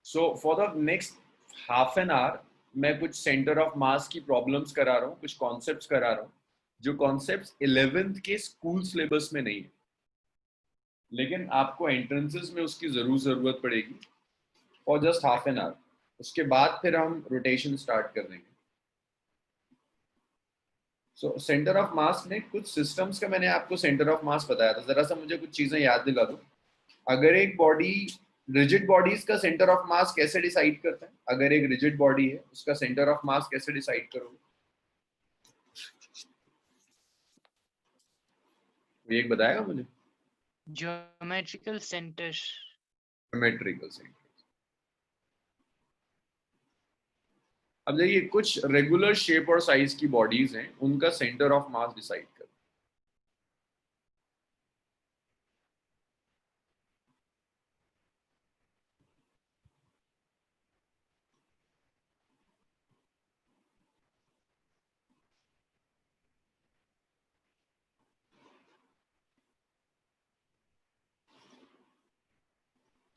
So for the next half an hour मैं कुछ centre of मास की प्रॉब्लम्स करा रहा हूँ, कुछ कॉन्सेप्ट्स करा रहा हूँ जो कॉन्सेप्ट्स 11th के स्कूल सिलेबस में नहीं है, लेकिन आपको एंट्रेंसेस में उसकी जरूरत पड़ेगी for just half an hour. उसके बाद फिर हम रोटेशन स्टार्ट कर देंगे। सो सेंटर ऑफ मास में कुछ सिस्टम्स का मैंने आपको सेंटर ऑफ मास बताया था, जरा सा मुझे कुछ चीजें याद दिला दो। अगर एक बॉडी, रिजिड बॉडीज का सेंटर ऑफ मास कैसे डिसाइड करते हैं? अगर एक रिजिड बॉडी है उसका सेंटर ऑफ मास कैसे डिसाइड करोगे? ये एक बताएगा मुझे? Geometrical centre. Geometrical centre. अब देखिए कुछ रेगुलर शेप और साइज की बॉडीज हैं, उनका सेंटर ऑफ मास डिसाइड कर।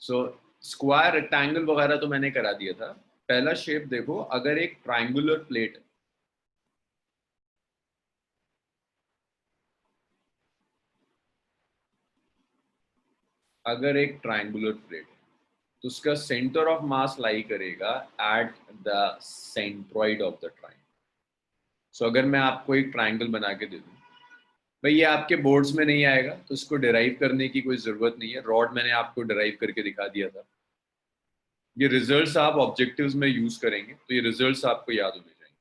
सो स्क्वायर, रेक्टेंगल वगैरह तो मैंने करा दिया था। पहला शेप देखो, अगर एक ट्रायंगुलर प्लेट है, अगर एक ट्रायंगुलर प्लेट है तो उसका सेंटर ऑफ मास लाई करेगा at the centroid of the triangle. So अगर मैं आपको एक ट्रायंगल बना के दे दूं, भाई ये आपके बोर्ड्स में नहीं आएगा तो इसको डिराइव करने की कोई जरूरत नहीं है, रॉड मैंने आपको डिराइव करके दिखा दिया था। ये रिजल्ट्स आप ऑब्जेक्टिव्स में यूज करेंगे तो ये रिजल्ट्स आपको याद होने जाएंगे।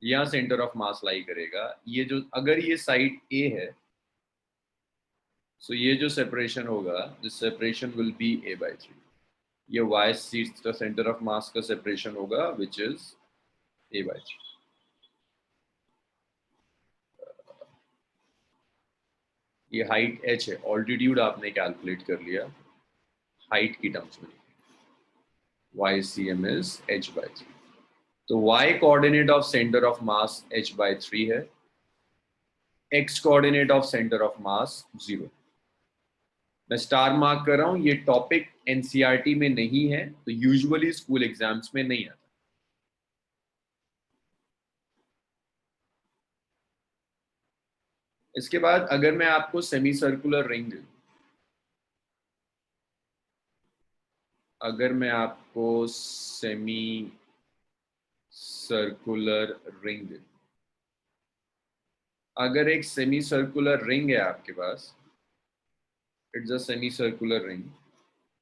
यहाँ सेंटर ऑफ मास लाई करेगा, ये जो, अगर ये साइड ए है, सो ये जो सेपरेशन होगा, this separation will be a/3। ये वाई सीट का सेंटर ऑफ मास का सेपरेशन होगा विच इज a/3। ये हाइट h है, ऑल्टीट्यूड आपने कैलकुलेट कर लिया हाइट की टर्म्स में, YCM इज h/3। तो y coordinate of centre of mass h/3 है, x coordinate of centre of मास 0। मैं स्टार मार्क कर रहा हूं, ये टॉपिक एनसीईआरटी में नहीं है तो यूजुअली स्कूल एग्जाम्स में नहीं आता। इसके बाद अगर मैं आपको सेमी सर्कुलर रिंग दूं, अगर मैं आपको सेमी सर्कुलर रिंग दूं, अगर एक सेमी सर्कुलर रिंग है आपके पास, it's a semi circular ring,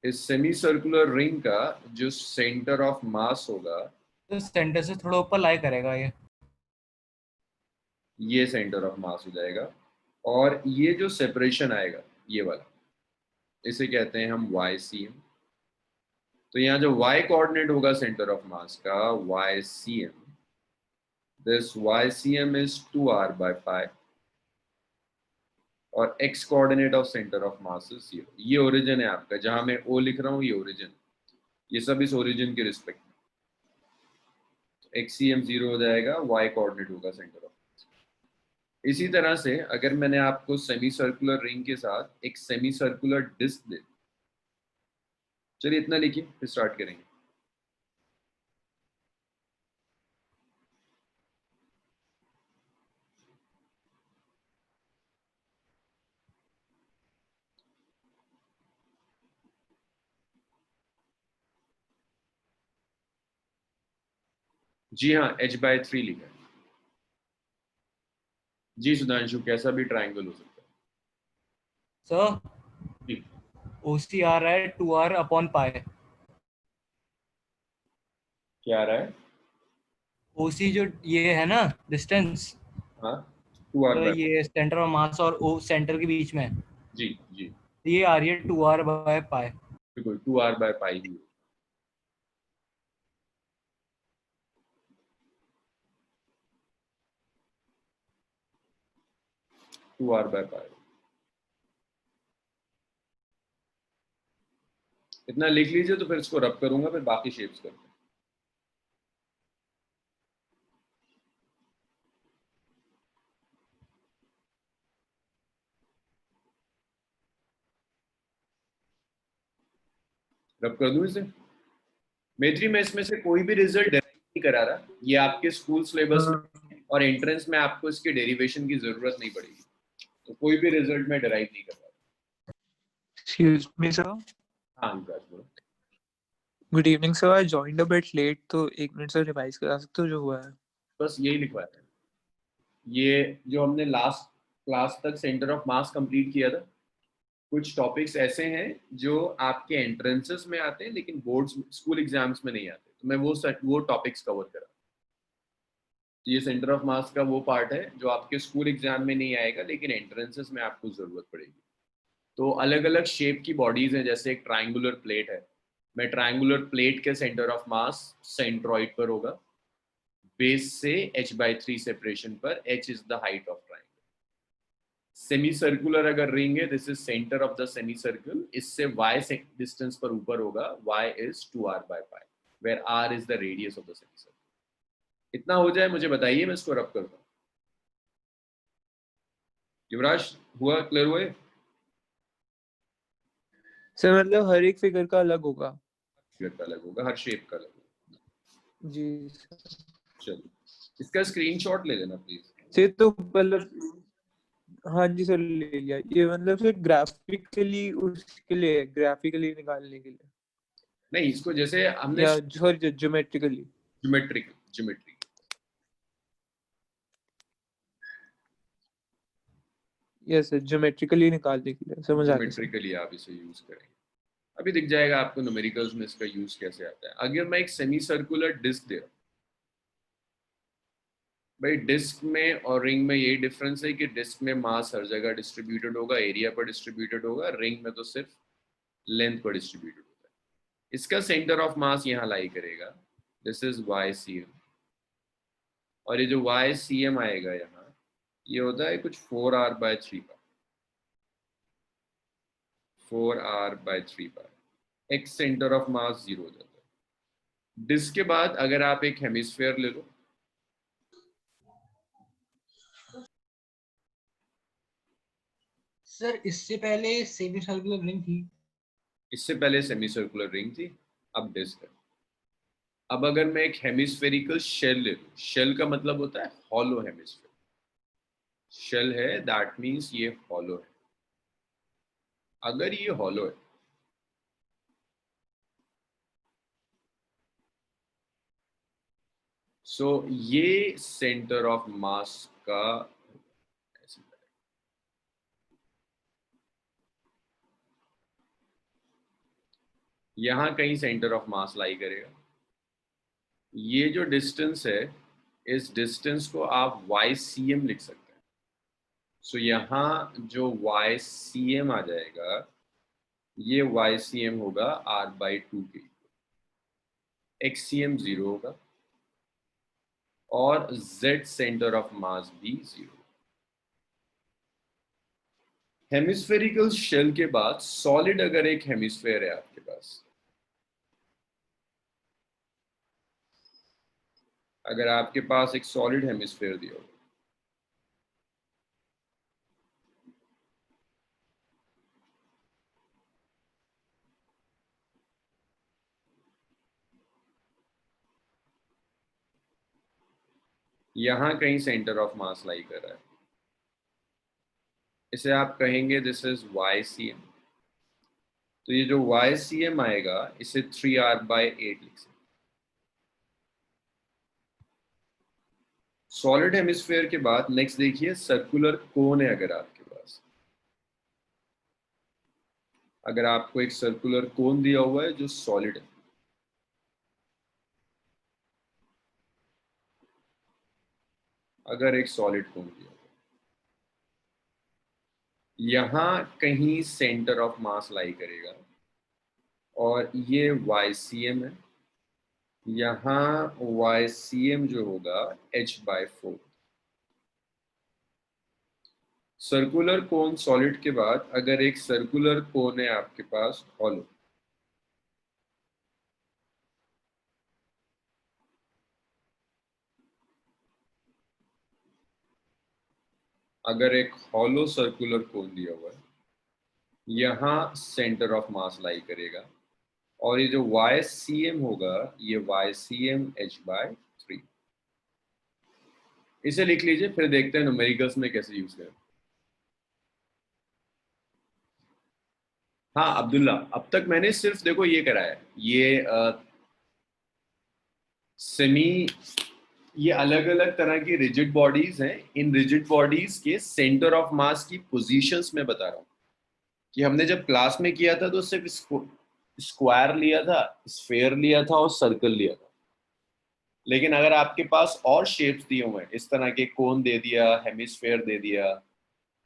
इस सेमी सर्कुलर रिंग का जो सेंटर ऑफ मास होगा, तो सेंटर से थोड़ा ऊपर लाई करेगा ये सेंटर ऑफ मास हो जाएगा। और ये जो सेपरेशन आएगा ये वाला, इसे कहते हैं हम YCM। तो यहाँ जो y कोऑर्डिनेट होगा सेंटर ऑफ मास का, YCM, this YCM is 2r/π, और x coordinate of centre of mass is 0। ये ओरिजिन है आपका, जहां मैं O लिख रहा हूँ ये ओरिजिन, ये सब इस ओरिजिन के रिस्पेक्ट में। XCM 0 हो जाएगा, y कोऑर्डिनेट होगा सेंटर ऑफ। इसी तरह से अगर मैंने आपको सेमी सर्कुलर रिंग के साथ एक सेमी सर्कुलर डिस्क दे, चलिए इतना लिखिए फिर स्टार्ट करेंगे। जी हाँ, h/3 लिखा है। जी सुधांशु, कैसा भी ट्राइंगल हो सकता सर? है। जी, OC आ रहा है 2r/π। क्या आ रहा है? OC जो ये है ना डिस्टेंस, हाँ, 2r/π। ये सेंटर ऑफ मास और O सेंटर के बीच में, जी जी, ये आ रही है 2r/π। बिल्कुल 2r/π ही। 2r/π इतना लिख लीजिए, तो फिर इसको रब करूंगा, फिर बाकी शेप्स करते हैं। रब कर दूं इसे? मेत्री मैं इसमें से कोई भी रिजल्ट डेराइव नहीं करा रहा, ये आपके स्कूल सिलेबस में और एंट्रेंस में आपको इसके डेरिवेशन की जरूरत नहीं पड़ेगी, तो कोई भी रिजल्ट मैं डेराइव नहीं कर रहा। Excuse me, sir. हाँ विकास बोलो। Good evening, sir. I joined a bit late, तो 1 मिनट से रिवाइज करा सकते हो जो हुआ है? बस यही लिखवाया है, ये जो हमने लास्ट क्लास तक सेंटर ऑफ मास कंप्लीट किया था, कुछ टॉपिक्स ऐसे हैं जो आपके एंट्रेंसेस में आते हैं लेकिन बोर्ड्स स्कूल एग्जाम्स में नहीं आते, तो मैं वो टॉपिक्स कवर करा। ये सेंटर ऑफ मास का वो पार्ट है जो आपके स्कूल एग्जाम में नहीं आएगा लेकिन एंट्रेंसेस में आपको जरूरत पड़ेगी। तो अलग अलग शेप की बॉडीज हैं, जैसे एक ट्राइंगुलर प्लेट है, मैं ट्राइंगुलर प्लेट के सेंटर ऑफ मास सेंट्रॉइड पर होगा, बेस से h/3 सेपरेशन पर, h is the height of triangle. Semi circular अगर रिंग है, this is centre of the semi circle, इससे y डिस्टेंस पर ऊपर होगा, y is 2r/π, where r is the radius of the semi circle. इतना हो जाए मुझे बताइए, मैं इसको रब करता हूँ। युवराज हुआ, क्लियर हुआ? सर मतलब हर एक फिगर का अलग होगा? फिगर का अलग होगा, हर शेप का अलग होगा जी। चलो इसका स्क्रीनशॉट ले लेना प्लीज। सर तो मतलब हाँ जी सर ले लिया। ये मतलब सर ग्राफिकली उसके लिए, ग्राफिकली निकालने के लिए नहीं, इसको जैसे हमने या sorry geometrically? Geometry yes sir, geometrically निकालने के लिए समझ आ गया सर। ज्योमेट्रिकली आप इसे यूज करेंगे, अभी दिख जाएगा आपको न्यूमेरिकल्स में इसका यूज कैसे आता है। अगर मैं एक सेमी सर्कुलर डिस्क दे रहा हूं, भाई डिस्क में और रिंग में यही डिफरेंस है कि डिस्क में मास हर जगह डिस्ट्रीब्यूटेड होगा, एरिया पर डिस्ट्रीब्यूटेड होगा, रिंग में तो सिर्फ लेंथ पर डिस्ट्रीब्यूटेड होता है। इसका सेंटर ऑफ मास यहाँ लाई करेगा, दिस इज YCM, और ये जो YCM आएगा यहाँ, ये होता है कुछ 4r/3 x सेंटर ऑफ मास 0 हो जाता है। डिस्क के बाद अगर आप एक हेमिस्फेयर ले लो, सर इससे पहले सेमी सर्कुलर रिंग थी। इससे पहले सेमी सर्कुलर रिंग थी, अब डिस्क है। अब अगर मैं एक हेमिस्फेरिकल शेल ले लूं, शेल का मतलब होता है हॉलो हेमिस्फेयर, शेल है दैट मीन्स ये हॉलो है। अगर ये हॉलो है सो ये सेंटर ऑफ मास का यहां कहीं सेंटर ऑफ मास लाई करेगा। ये जो डिस्टेंस है, इस डिस्टेंस को आप YCM लिख सकते हैं। सो यहाँ जो YCM आ जाएगा, ये YCM होगा r/2 के, XCM 0 होगा और Z सेंटर ऑफ मास भी 0। हेमिस्फेरिकल शेल के बाद सॉलिड अगर एक हेमिस्फेयर है आपके पास, अगर आपके पास एक सॉलिड हेमिस्फेयर दिया हो, यहां कहीं सेंटर ऑफ मास लाई कर रहा है, इसे आप कहेंगे दिस इज YCM। तो ये जो YCM आएगा, इसे 3r/8 लिख सकते। सॉलिड हेमिस्फेयर के बाद नेक्स्ट देखिए सर्कुलर कोन है। अगर आपके पास, अगर आपको एक सर्कुलर कोन दिया हुआ है जो सॉलिड है, अगर एक सॉलिड कोन दिया हुआ है, यहां कहीं सेंटर ऑफ मास लाई करेगा और ये YCM है, यहाँ YCM जो होगा h/4। सर्कुलर कोन सॉलिड के बाद अगर एक सर्कुलर कोन है आपके पास हॉलो, अगर एक हॉलो सर्कुलर कोन दिया हुआ है, यहाँ सेंटर ऑफ मास लाई करेगा और ये जो YCM होगा ये YCM H/3। इसे लिख लीजिए, फिर देखते हैं न्यूमेरिकल्स में कैसे यूज करें। हाँ अब्दुल्ला, अब तक मैंने सिर्फ देखो ये करा है, ये सेमी, ये अलग अलग तरह की रिजिड बॉडीज हैं। इन रिजिड बॉडीज के सेंटर ऑफ मास की पोजीशंस में बता रहा हूँ कि हमने जब क्लास में किया था तो सिर्फ स्क्वायर लिया था, स्फेयर लिया था और सर्कल लिया था। लेकिन अगर आपके पास और शेप्स दिए हुए हैं, इस तरह के कोन दे दिया, हेमिस्फेयर दे दिया,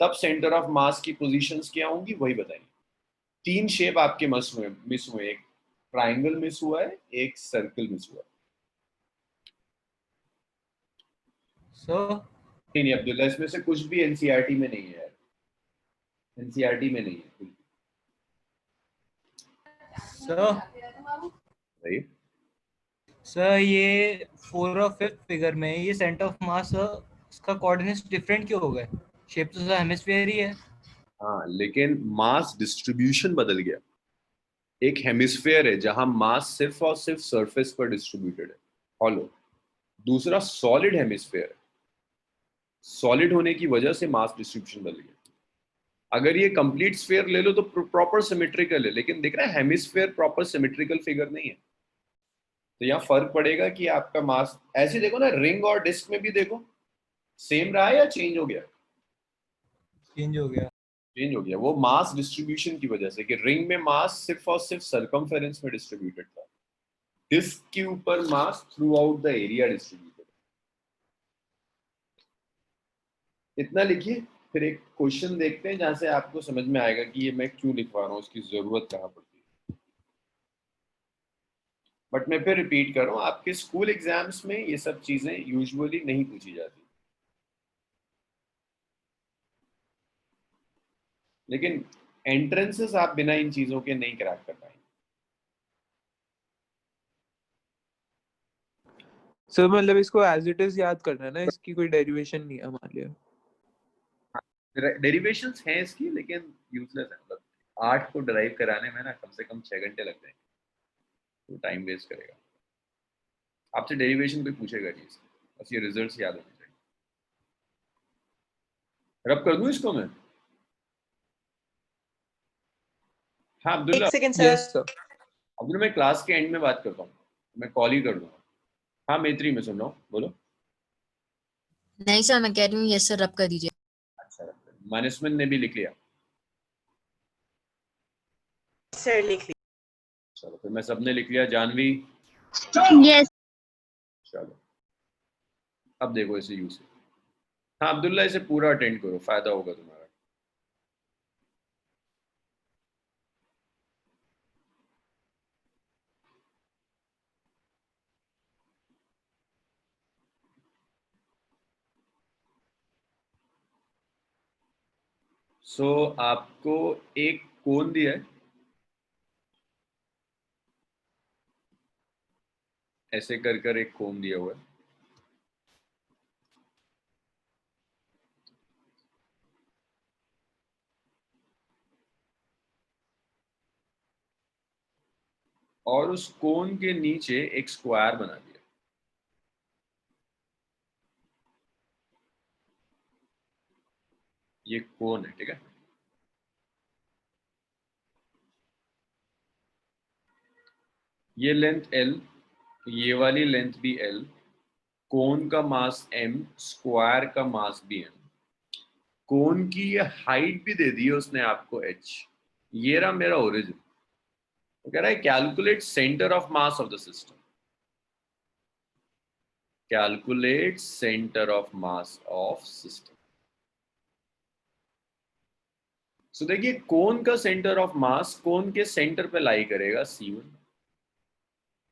तब सेंटर ऑफ मास की पोजीशंस क्या होंगी वही बताइए। 3 शेप आपके मिस हुए, एक ट्राइंगल मिस हुआ है, एक सर्कल मिस हुआ है। नहीं अब्दुल्ला, इसमें से कुछ भी एनसीईआरटी में नहीं है यार, एनसीईआरटी में नहीं है राइट। सर ये 4 और 5th फिगर में ये सेंटर ऑफ मास उसका कोऑर्डिनेट्स डिफरेंट क्यों हो गए? शेप तो सर हेमिस्फीयर ही है। हाँ लेकिन मास डिस्ट्रीब्यूशन बदल गया। एक हेमिस्फेयर है जहां मास सिर्फ और सिर्फ सरफेस पर डिस्ट्रीब्यूटेड है, हॉलो। दूसरा सॉलिड हेमिस्फेयर है, सॉलिड होने की वजह से मास डिस्ट्रीब्यूशन बदल गया। अगर ये कंप्लीट स्फीयर ले लो तो प्रॉपर सिमेट्रिकल है, लेकिन देख रहा है हेमिस्फेयर प्रॉपर सिमेट्रिकल फिगर नहीं है। तो यहाँ फर्क पड़ेगा कि आपका मास, ऐसे देखो ना, रिंग और डिस्क में भी देखो सेम रहा है या चेंज हो गया? चेंज हो गया। चेंज हो गया, वो मास डिस्ट्रीब्यूशन की वजह से कि रिंग में मास सिर्फ और सिर्फ सर्कमफेरेंस में डिस्ट्रीब्यूटेड था, डिस्क के ऊपर mass throughout the area distributed. इतना लिखिए, फिर एक क्वेश्चन देखते हैं जहां से आपको समझ में आएगा कि ये मैं क्यों लिखवा रहा हूँ, उसकी जरूरत कहाँ पड़ती है। बट मैं फिर रिपीट कर रहा हूँ, आपके स्कूल एग्जाम्स में ये सब चीजें यूजुअली नहीं पूछी जाती, लेकिन एंट्रेंसेस आप बिना इन चीजों के नहीं क्रैक कर पाएंगे। सर मतलब इसको एज इट इज याद करना है ना, इसकी कोई डेरिवेशन नहीं है हमारे लिए। डेरिवेशंस हैं इसकी, लेकिन यूजलेस है। मतलब 8 को ड्राइव कराने में ना कम से कम 6 घंटे लग जाएंगे, तो टाइम वेस्ट करेगा। आपसे डेरिवेशन कोई पूछेगा नहीं इसका, बस ये रिजल्ट्स याद होने चाहिए। रब कर दूं इसको मैं? हाँ अब्दुल्ला। एक second yes sir. Sir. Abdullah मैं क्लास के एंड में बात करता हूँ, मैं कॉल ही कर दूंगा। हाँ मैत्री, मैं सुन रहा हूँ, बोलो। नहीं सर, मैं कह रही हूँ यस सर, रब कर दीजिए। अच्छा, मैनेजमेंट ने भी लिख लिया? सर लिख ली। चलो फिर मैं सबने लिख लिया। जानवी? यस। चलो अब देखो इसे यूज। हाँ अब्दुल्ला, इसे पूरा अटेंड करो, फायदा होगा तुम्हारा। आपको एक कोन दिया है, ऐसे कर कर एक कोन दिया हुआ है। और उस कोन के नीचे एक स्क्वायर बना दिया। ये कोन है, ठीक है। ये लेंथ L, ये वाली लेंथ भी L, कोन का मास M, स्क्वायर का मास भी M, कोन की ये हाइट भी दे दी है उसने आपको H। ये रहा मेरा ओरिजिन। तो कह रहा है calculate centre of mass of the system. Calculate centre of mass of system. So देखिए, कोन का सेंटर ऑफ मास कोन के सेंटर पे लाई करेगा C1।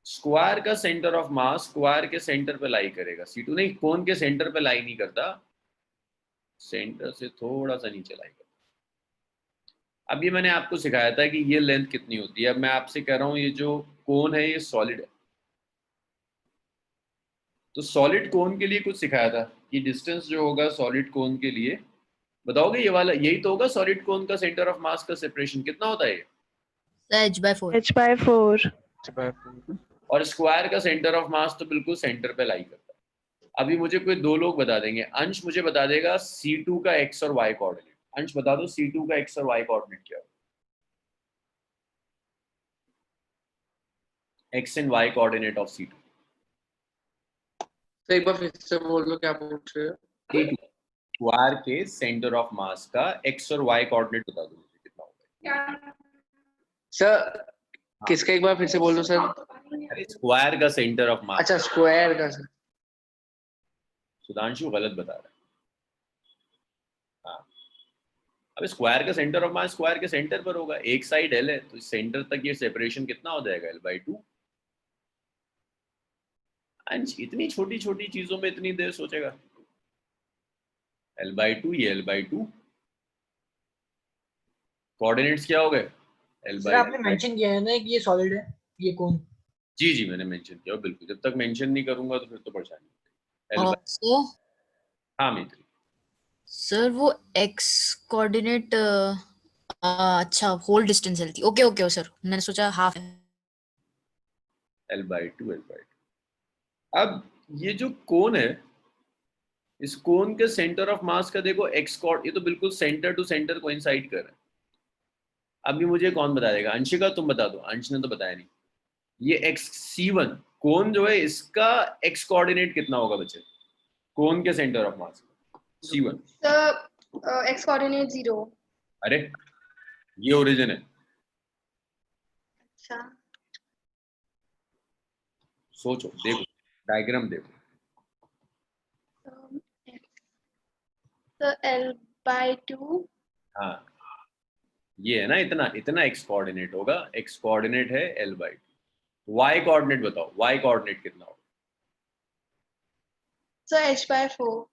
स्क्वायर का सेंटर ऑफ मास स्क्वायर के सेंटर पे लाई करेगा C2। नहीं, कोन के सेंटर पे लाई नहीं करता, सेंटर से थोड़ा सा नीचे लाई करता। अब ये मैंने आपको सिखाया था कि ये लेंथ कितनी होती है। अब मैं आपसे कह रहा हूँ ये जो कोन है ये सॉलिड है, तो सॉलिड कोन के लिए कुछ सिखाया था कि डिस्टेंस जो होगा सॉलिड कोन के लिए, बताओगे? ये वाला यही तो होगा सॉलिड कोन का सेंटर ऑफ मास का सेपरेशन कितना होता है? h/4 h/4 और स्क्वायर का सेंटर ऑफ मास तो बिल्कुल सेंटर पे लाई करता है। अभी मुझे कोई दो लोग बता देंगे। अंश मुझे बता देगा C2 का x और y कोऑर्डिनेट। अंश बता दो C2 का x और y कोऑर्डिनेट क्या होगा? x and y coordinate of C2। तो एक बार फिर से बोल दो क्या पूछ रहे हो? C2 स्क्वायर के सेंटर ऑफ मास का x और y कोऑर्डिनेट बता दो मुझे कितना होगा। सर किसका एक बार फिर से बोल दो सर। अरे स्क्वायर का सेंटर ऑफ मास। अच्छा स्क्वायर का सर। सुधांशु गलत बता रहा है। हाँ, अब स्क्वायर का सेंटर ऑफ मास स्क्वायर के सेंटर पर होगा। एक साइड L है तो सेंटर तक ये सेपरेशन कितना हो जाएगा? L/2। अंश इतनी छोटी छोटी चीजों में इतनी देर सोचेगा। L/2 ये L/2। कोऑर्डिनेट्स क्या हो गए? सर आपने मेंशन किया है ना कि ये सॉलिड है, ये कौन? जी जी मैंने मेंशन किया बिल्कुल। जब तक मेंशन नहीं करूंगा तो फिर तो परेशानी। और सर हाँ मित्री। सर वो x कोऑर्डिनेट अच्छा होल डिस्टेंस है। ओके ओके सर, मैंने सोचा हाफ है। L/2 अब ये जो कोण है, इस कोण के सेंटर ऑफ मास का देखो x कोऑर्ड, ये तो बिल्कुल सेंटर टू सेंटर कोइंसाइड कर रहा है। अभी मुझे कौन बता देगा? अंशिका तुम बता दो, अंश ने तो बताया नहीं। ये C1 कोण जो है इसका x कोऑर्डिनेट कितना होगा बच्चे? कोण के centre of mass C1। x coordinate 0। अरे ये ओरिजिन है। अच्छा सोचो, देखो डायग्राम देखो। तो L/2। हाँ ये है ना, इतना इतना x कोऑर्डिनेट होगा। x कोऑर्डिनेट है L/2। y कोऑर्डिनेट बताओ, y कोऑर्डिनेट कितना होगा? सो h/4।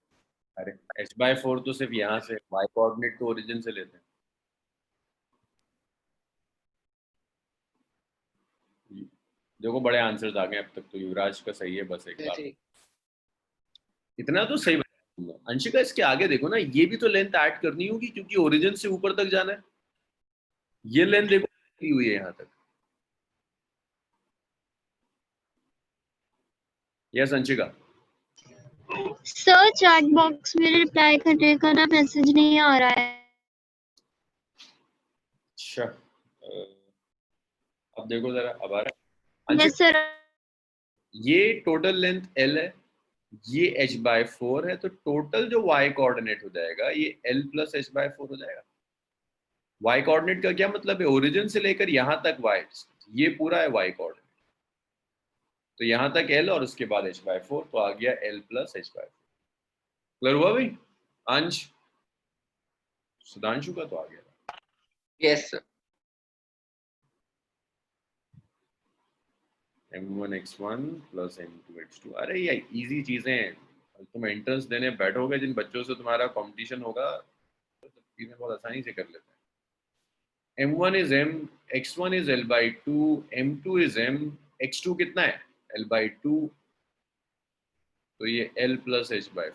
अरे h/4 तो सिर्फ यहाँ से, y कोऑर्डिनेट तो ओरिजिन से लेते हैं। देखो बड़े आंसर्स आ गए अब तक तो। युवराज का सही है बस एक बात, इतना तो सही बताया। अंशिका इसके आगे देखो ना, ये भी तो लेंथ ऐड करनी होगी क्योंकि ओरिजिन से ऊपर तक जाना है। ये लेंथ देखो की हुई है यहाँ तक। Yes Anshika. Sir chat box में रिप्लाई करने का ना मैसेज नहीं आ रहा है। अच्छा अब देखो जरा, अब आ रहा है? Yes sir. ये टोटल लेंथ L है, ये h/4 है, तो टोटल जो y कोऑर्डिनेट हो जाएगा ये L + h/4 हो जाएगा। y कोऑर्डिनेट का क्या मतलब है? ओरिजिन से लेकर यहाँ तक y, ये पूरा है y कोऑर्डिनेट। तो यहाँ तक L और उसके बाद h/4, तो आ गया L + h/4। क्लियर हुआ भाई? अंश सुधांशु का तो आ गया। Yes sir. m1x1 + m2x2। अरे ये इजी चीजें हैं। तुम एंट्रेंस देने बैठोगे, जिन बच्चों से तुम्हारा कंपटीशन होगा तो चीजें बहुत आसानी से कर लेते हैं। m1 is m, x1 is L/2, m2 is m, x2 कितना है? L/2, तो ये L + h/4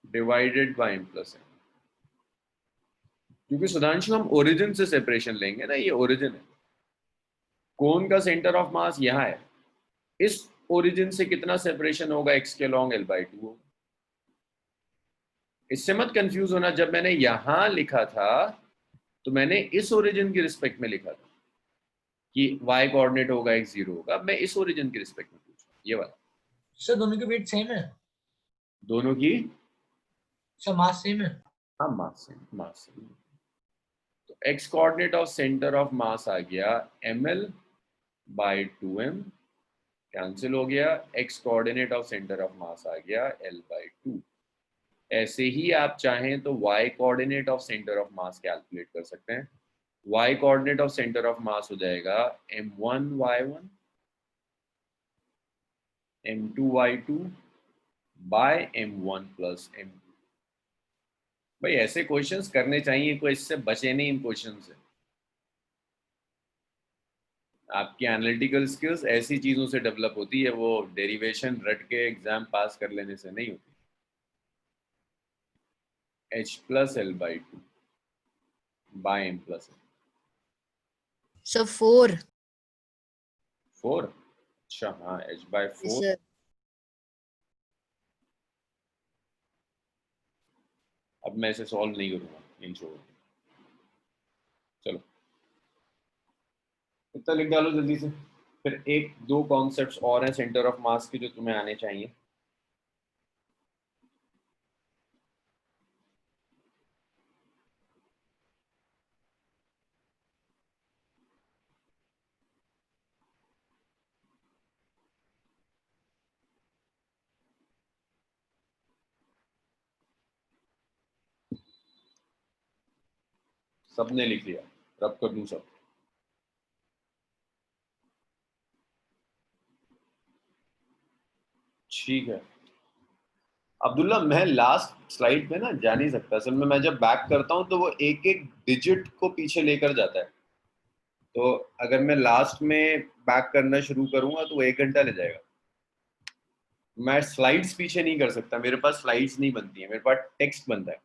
divided by m + n। क्योंकि सुधांशु हम ओरिजिन से सेपरेशन लेंगे ना, ये ओरिजिन है। कोन का सेंटर ऑफ मास यहाँ है, इस ओरिजिन से कितना सेपरेशन होगा? x के लॉन्ग L/2 होगा। इससे मत कंफ्यूज होना, जब मैंने यहां लिखा था तो मैंने इस ओरिजिन की रिस्पेक्ट में लिखा था कि y कोऑर्डिनेट होगा x 0 होगा। अब मैं इस ओरिजिन की रिस्पेक्ट में पूछ रहा हूं, ये वाला। सर दोनों की वेट सेम है? दोनों की सर मास सेम है? हाँ मास सेम। तो x coordinate of centre of mass आ गया ml/2m, कैंसिल हो गया। x coordinate of centre of mass आ गया L/2। ऐसे ही आप चाहें तो y coordinate of centre of mass calculate कर सकते हैं। y coordinate of centre of mass हो जाएगा m1y1 m2y2 bye m1 + m2। भाई ऐसे क्वेश्चंस करने चाहिए, कोई इससे बचे नहीं इन क्वेश्चन से। आपकी एनालिटिकल स्किल्स ऐसी चीजों से डेवलप होती है, वो डेरिवेशन रट के एग्जाम पास कर लेने से नहीं होती। h + L/2 by m plus n। Sir 4। 4? अच्छा हाँ, h by 4। सर अब मैं इसे सॉल्व नहीं करूंगा, इन छोड़। चलो इतना लिख डालो जल्दी से। फिर एक दो कॉन्सेप्ट्स और हैं सेंटर ऑफ मास के जो तुम्हें आने चाहिए। सबने लिख लिया? रब कर दूं सब? ठीक है अब्दुल्ला, मैं लास्ट स्लाइड में ना जा नहीं सकता असल में। मैं जब बैक करता हूँ तो वो एक एक डिजिट को पीछे लेकर जाता है, तो अगर मैं लास्ट में बैक करना शुरू करूंगा तो वो 1 घंटा ले जाएगा। मैं स्लाइड्स पीछे नहीं कर सकता, मेरे पास स्लाइड्स नहीं बनती है, मेरे पास टेक्स्ट बनता है।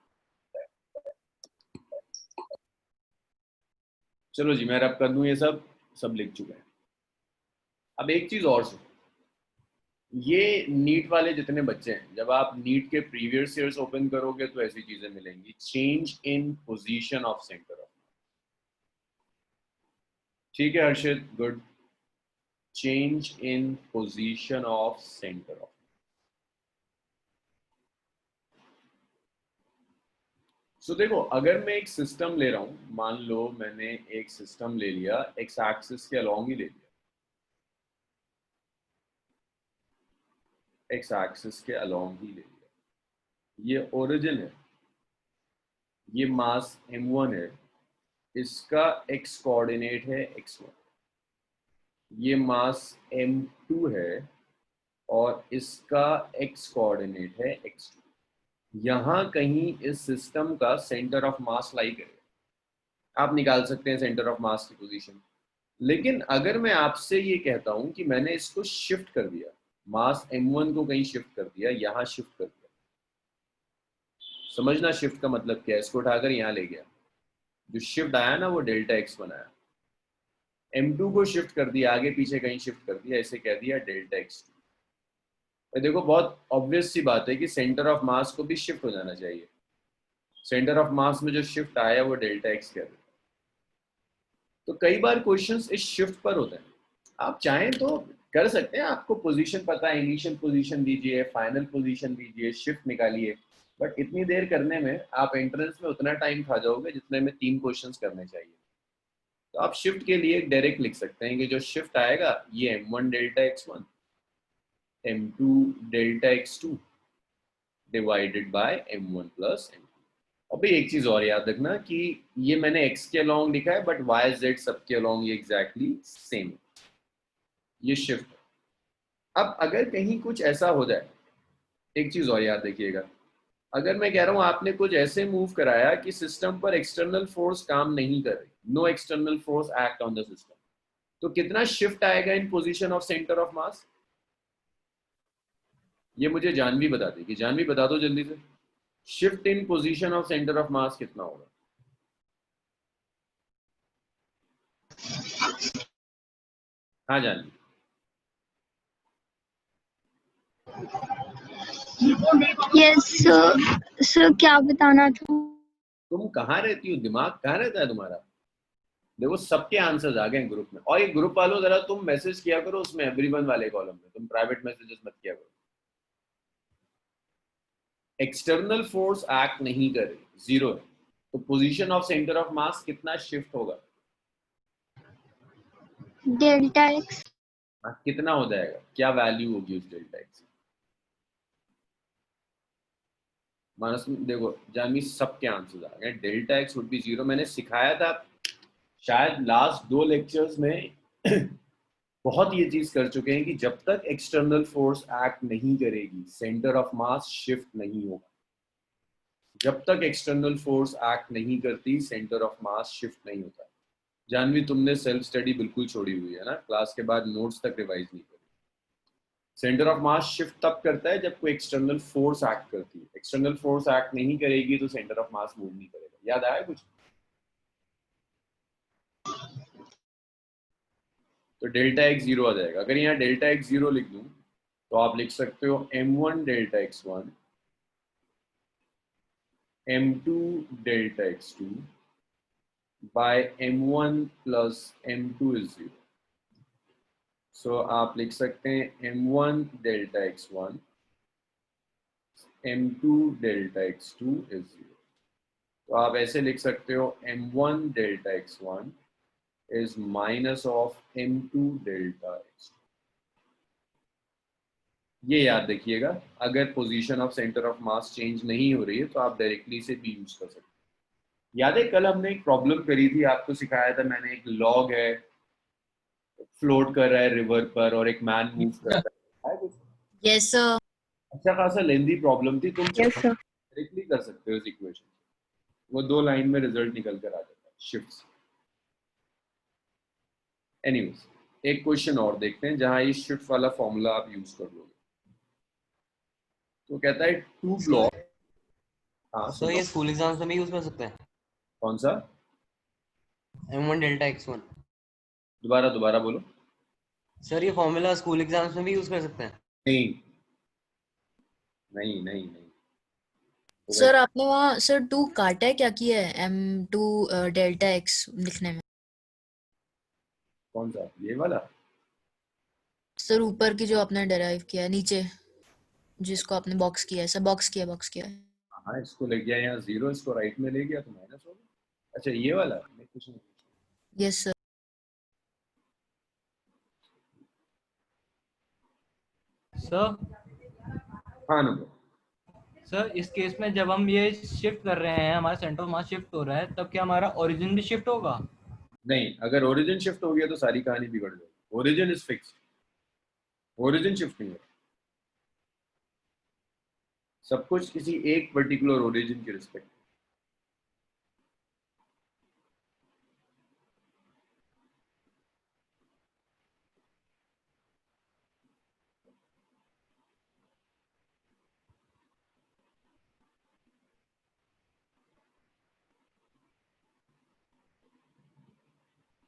चलो जी, मैं रब कर दूं ये सब लिख चुके हैं। अब एक चीज और सुनो, ये नीट वाले जितने बच्चे हैं, जब आप नीट के प्रीवियस ईयर्स ओपन करोगे तो ऐसी चीजें मिलेंगी। Change in position of centre of, ठीक है Harshit, good. Change in position of centre of. So देखो, अगर मैं एक सिस्टम ले रहा हूं, मान लो मैंने एक सिस्टम ले लिया, एक्स एक्सिस के अलोंग ही ले लिया, एक्स एक्सिस के अलोंग ही ले लिया। ये ओरिजिन है, ये मास m1 है, इसका x कोऑर्डिनेट है x1। ये मास m2 है और इसका x कोऑर्डिनेट है x2। यहां कहीं इस सिस्टम का सेंटर ऑफ मास लाई करेगा। आप निकाल सकते हैं सेंटर ऑफ मास की पोजीशन। लेकिन अगर मैं आपसे ये कहता हूं कि मैंने इसको शिफ्ट कर दिया, मास m1 को कहीं शिफ्ट कर दिया, यहां शिफ्ट कर दिया, समझना शिफ्ट का मतलब क्या है। इसको उठाकर यहां ले गया, जो शिफ्ट आया ना वो डेल्टा x बनाया। m2 को शिफ्ट कर दिया, आगे पीछे कहीं शिफ्ट कर दिया, इसे कह दिया डेल्टा x2। देखो बहुत ऑब्वियस सी बात है कि सेंटर ऑफ मास को भी शिफ्ट हो जाना चाहिए। सेंटर ऑफ मास में जो शिफ्ट आया वो डेल्टा x कह देता है। तो कई बार क्वेश्चंस इस शिफ्ट पर होते हैं। आप चाहें तो कर सकते हैं, आपको पोजीशन पता है, इनिशियल पोजीशन दीजिए, फाइनल पोजीशन दीजिए, शिफ्ट निकालिए, बट इतनी देर करने में आप एंट्रेंस में उतना टाइम खा जाओगे जितने में 3 क्वेश्चंस करने चाहिए। तो आप शिफ्ट के लिए डायरेक्ट लिख सकते हैं कि जो शिफ्ट आएगा ये m1 delta x1, m2 delta x2 divided by m1 plus m2। अभी एक चीज और याद रखना कि ये मैंने x के अलोंग लिखा है, बट y z सबके अलोंग ये एग्जैक्टली सेम, ये शिफ्ट। अब अगर कहीं कुछ ऐसा हो जाए, एक चीज और याद रखिएगा, अगर मैं कह रहा हूं आपने कुछ ऐसे मूव कराया कि सिस्टम पर एक्सटर्नल फोर्स काम नहीं कर रही, no external force act on the system, तो कितना शिफ्ट आएगा in position of centre of mass? ये मुझे जानवी बता देगी। जानवी बता दो जल्दी से, shift in position of centre of मास कितना होगा? हाँ जानवी। यस सर, क्या बताना था? तुम कहाँ रहती हो, दिमाग कहाँ रहता है तुम्हारा? देखो सबके आंसर्स आ गए ग्रुप में, और ये ग्रुप वालों जरा तुम मैसेज किया करो उसमें, एवरीवन वाले कॉलम में, तुम प्राइवेट मैसेजेस मत किया करो। एक्सटर्नल फोर्स एक्ट नहीं कर रही, जीरो है, तो पोजीशन ऑफ सेंटर ऑफ मास कितना शिफ्ट होगा? Delta x। कितना हो जाएगा, क्या वैल्यू होगी उस डेल्टा एक्स? मानस देखो जानवी सबके आंसर्स आ गए, delta x would be zero. मैंने सिखाया था शायद लास्ट 2 लेक्चर्स में बहुत ये चीज कर चुके हैं कि जब तक एक्सटर्नल फोर्स एक्ट नहीं करेगी सेंटर ऑफ मास शिफ्ट नहीं होगा। जब तक एक्सटर्नल फोर्स एक्ट नहीं करती सेंटर ऑफ मास शिफ्ट नहीं होता। जानवी तुमने सेल्फ स्टडी बिल्कुल छोड़ी हुई है ना, क्लास के बाद नोट्स तक रिवाइज नहीं करी। सेंटर ऑफ मास शिफ्ट तब करता है जब कोई एक्सटर्नल फोर्स एक्ट करती है। एक्सटर्नल फोर्स एक्ट नहीं करेगी तो सेंटर ऑफ मास मूव नहीं करेगा। याद आया कुछ? तो डेल्टा एक्स 0 आ जाएगा। अगर यहाँ डेल्टा एक्स 0 लिख दूं तो आप लिख सकते हो m1 delta x1 m2 delta x2 by m1 plus m2 is 0. So आप लिख सकते हैं m1 delta x1 m2 delta x2 is 0. तो आप ऐसे लिख सकते हो m1 delta x1 is minus of m2 delta x2. ये याद रखिएगा, अगर position of centre of mass change नहीं हो रही है तो आप डायरेक्टली से भी यूज कर सकते हैं। याद है कल हमने एक प्रॉब्लम करी थी, आपको सिखाया था मैंने, एक लॉग है फ्लोट कर रहा है रिवर पर और एक मैन मूव कर रहा है। Yes sir. अच्छा खासा लेंदी प्रॉब्लम थी, तुम यस सर। डायरेक्टली कर सकते हो इस इक्वेशन, वो 2 लाइन में रिजल्ट निकल कर आ जाता है शिफ्ट। एनीवेज एक क्वेश्चन और देखते हैं जहां ये शिफ्ट वाला फॉर्मूला आप यूज कर लोगे। तो कहता है 2 ब्लॉक। हाँ सर ये स्कूल एग्जाम्स में भी यूज कर सकते हैं? कौन सा? m1 delta x1। दोबारा बोलो। सर ये फॉर्मूला स्कूल एग्जाम्स में भी यूज कर सकते हैं? नहीं। सर आपने वहाँ सर 2 काटा है, क्या किया है m2 डेल्टा x लिखने में? कौन सा? ये वाला? सर ऊपर की जो आपने डेराइव किया है, नीचे जिसको आपने बॉक्स किया है सर, बॉक्स किया है। हाँ इसको ले गया यहाँ 0, इसको राइट में ले गया तो माइनस हो गया। अच्छा ये वाला मैं कुछ नहीं। Yes sir. सर हाँ नंबर। सर इस केस में जब हम ये शिफ्ट कर रहे हैं, हमारा सेंटर ऑफ मास शिफ्ट हो रहा है, तब क्या हमारा ओरिजिन भी शिफ्ट होगा? नहीं, अगर ओरिजिन शिफ्ट हो गया तो सारी कहानी बिगड़ जाएगी। Origin is fixed, origin shift नहीं है। सब कुछ किसी एक पर्टिकुलर ओरिजिन की रिस्पेक्ट।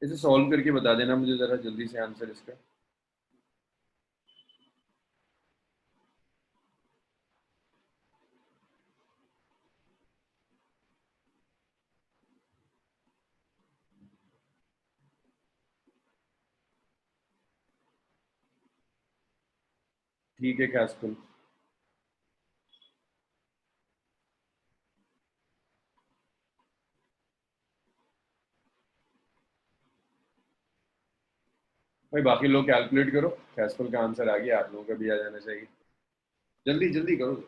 इसे सॉल्व करके बता देना मुझे जरा जल्दी से आंसर इसका। ठीक है कैस्पल। भाई बाकी लोग कैलकुलेट करो, कैस्पल का आंसर आ गया, आप लोगों का भी आ जाना चाहिए। जल्दी जल्दी करो।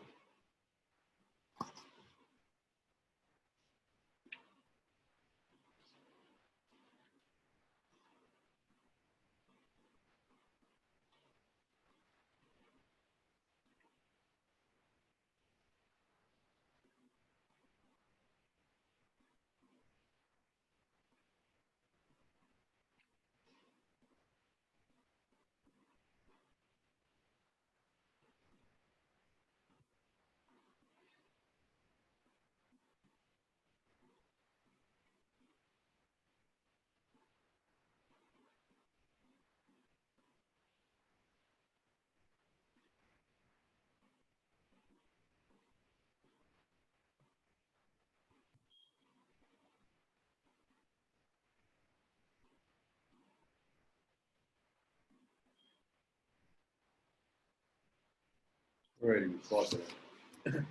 वेरी गुड, बहुत बढ़िया।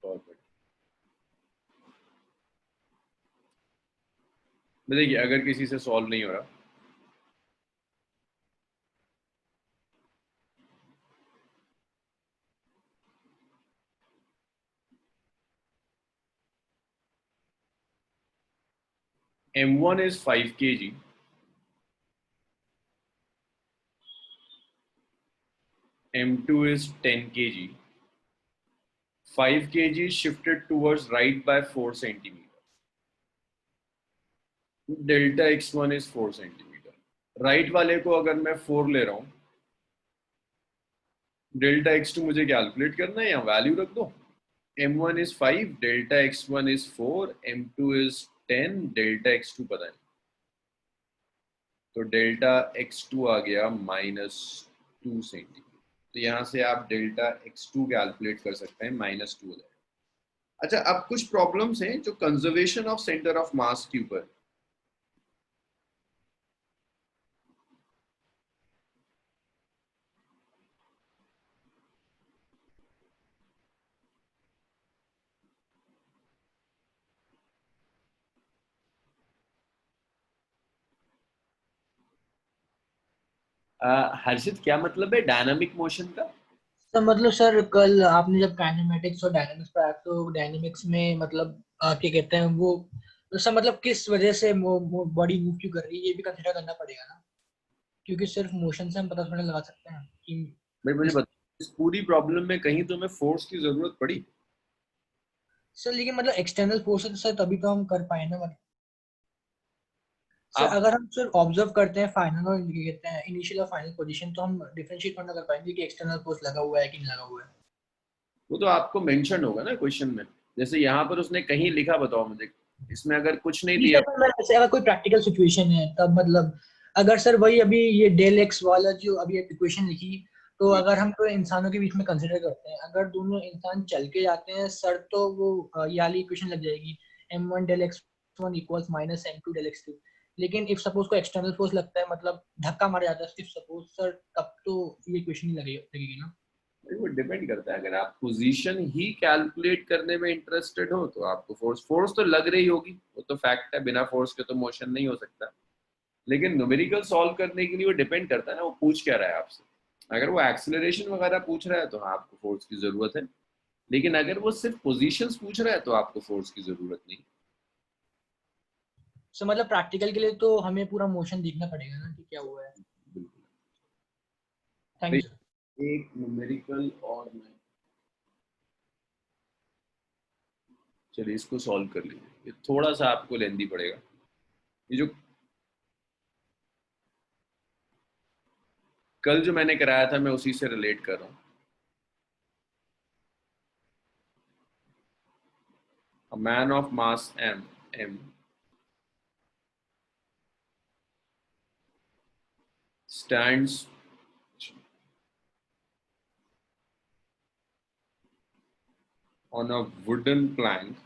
बहुत बढ़िया। देखिए अगर किसी से सॉल्व नहीं हो रहा, M1 is 5 kg, M2 is 10 kg, 5 kg shifted towards right by 4 centimeter. Delta x1 is 4 centimeter. Right वाले को अगर मैं 4 ले रहा हूं, डेल्टा x2 मुझे कैलकुलेट करना है या वैल्यू रख दो। m1 is 5, delta x1 is 4, m2 is 10, delta x2 पता नहीं, तो डेल्टा x2 आ गया -2 सेंटीमीटर। तो यहाँ से आप डेल्टा x2 कैलकुलेट कर सकते हैं, -2 हो जाएगा। अच्छा, अब कुछ प्रॉब्लम्स हैं जो conservation of centre of mass के ऊपर। हर्षित, क्या मतलब है डायनामिक मोशन का? तो मतलब सर कल आपने जब काइनेमेटिक्स और डायनामिक्स पढ़ाया तो डायनामिक्स में मतलब क्या कहते हैं वो, तो सर मतलब किस वजह से बॉडी मूव क्यों कर रही है ये भी कंसिडर करना पड़ेगा ना, क्योंकि सिर्फ मोशन से हम पता थोड़ा लगा सकते हैं कि भाई मुझे बता, इस पूरी प्रॉब्लम में कहीं तुम्हें फोर्स की जरूरत पड़ी? सर लेकिन मतलब एक्सटर्नल फोर्स है सर तभी तो हम कर पाए ना मतलब। सर आप अगर हम सिर्फ ऑब्जर्व करते हैं फाइनल और क्या कहते हैं इनिशियल और फाइनल पोजीशन तो हम डिफरेंशिएट करना कर पाएंगे कि एक्सटर्नल फोर्स लगा हुआ है कि नहीं लगा हुआ है। वो तो आपको मेंशन होगा ना क्वेश्चन में, जैसे यहाँ पर उसने कहीं लिखा, बताओ मुझे, इसमें अगर कुछ नहीं नहीं दिया। सर पर मैं ऐसे अगर कोई प्रैक्टिकल सिचुएशन है तब मतलब अगर सर वही अभी ये डेल एक्स वाला जो अभी इक्वेशन लिखी तो अगर हम तो इंसानों के बीच में कंसिडर करते हैं अगर दोनों इंसान चल के जाते हैं सर तो वो ये वाली इक्वेशन लग जाएगी m1 del x1 equals -m2 del x2। लेकिन इफ सपोज को एक्सटर्नल फोर्स लगता है मतलब धक्का मार जाता है इफ सपोज सर तब तो ये इक्वेशन ही लगेगी ना। वो डिपेंड करता है, अगर आप पोजीशन ही कैलकुलेट करने में इंटरेस्टेड हो तो आपको फोर्स तो लग रही होगी, वो तो फैक्ट है, बिना फोर्स के तो मोशन नहीं हो सकता। लेकिन न्यूमेरिकल सॉल्व करने के लिए वो डिपेंड करता है ना, वो पूछ क्या रहा है आपसे। अगर वो एक्सेलरेशन वगैरह पूछ रहा है तो हाँ आपको फोर्स की जरूरत है, लेकिन अगर वो सिर्फ पोजीशंस पूछ रहा है तो आपको फोर्स की जरूरत नहीं। सो मतलब प्रैक्टिकल के लिए तो हमें पूरा मोशन देखना पड़ेगा ना कि क्या हुआ है। बिल्कुल। Thank you sir. एक न्यूमेरिकल और मैं, चलिए इसको सॉल्व कर लीजिए, ये थोड़ा सा आपको लेंदी पड़ेगा। ये जो कल जो मैंने कराया था मैं उसी से रिलेट कर रहा हूँ। A man of mass m stands on a wooden plank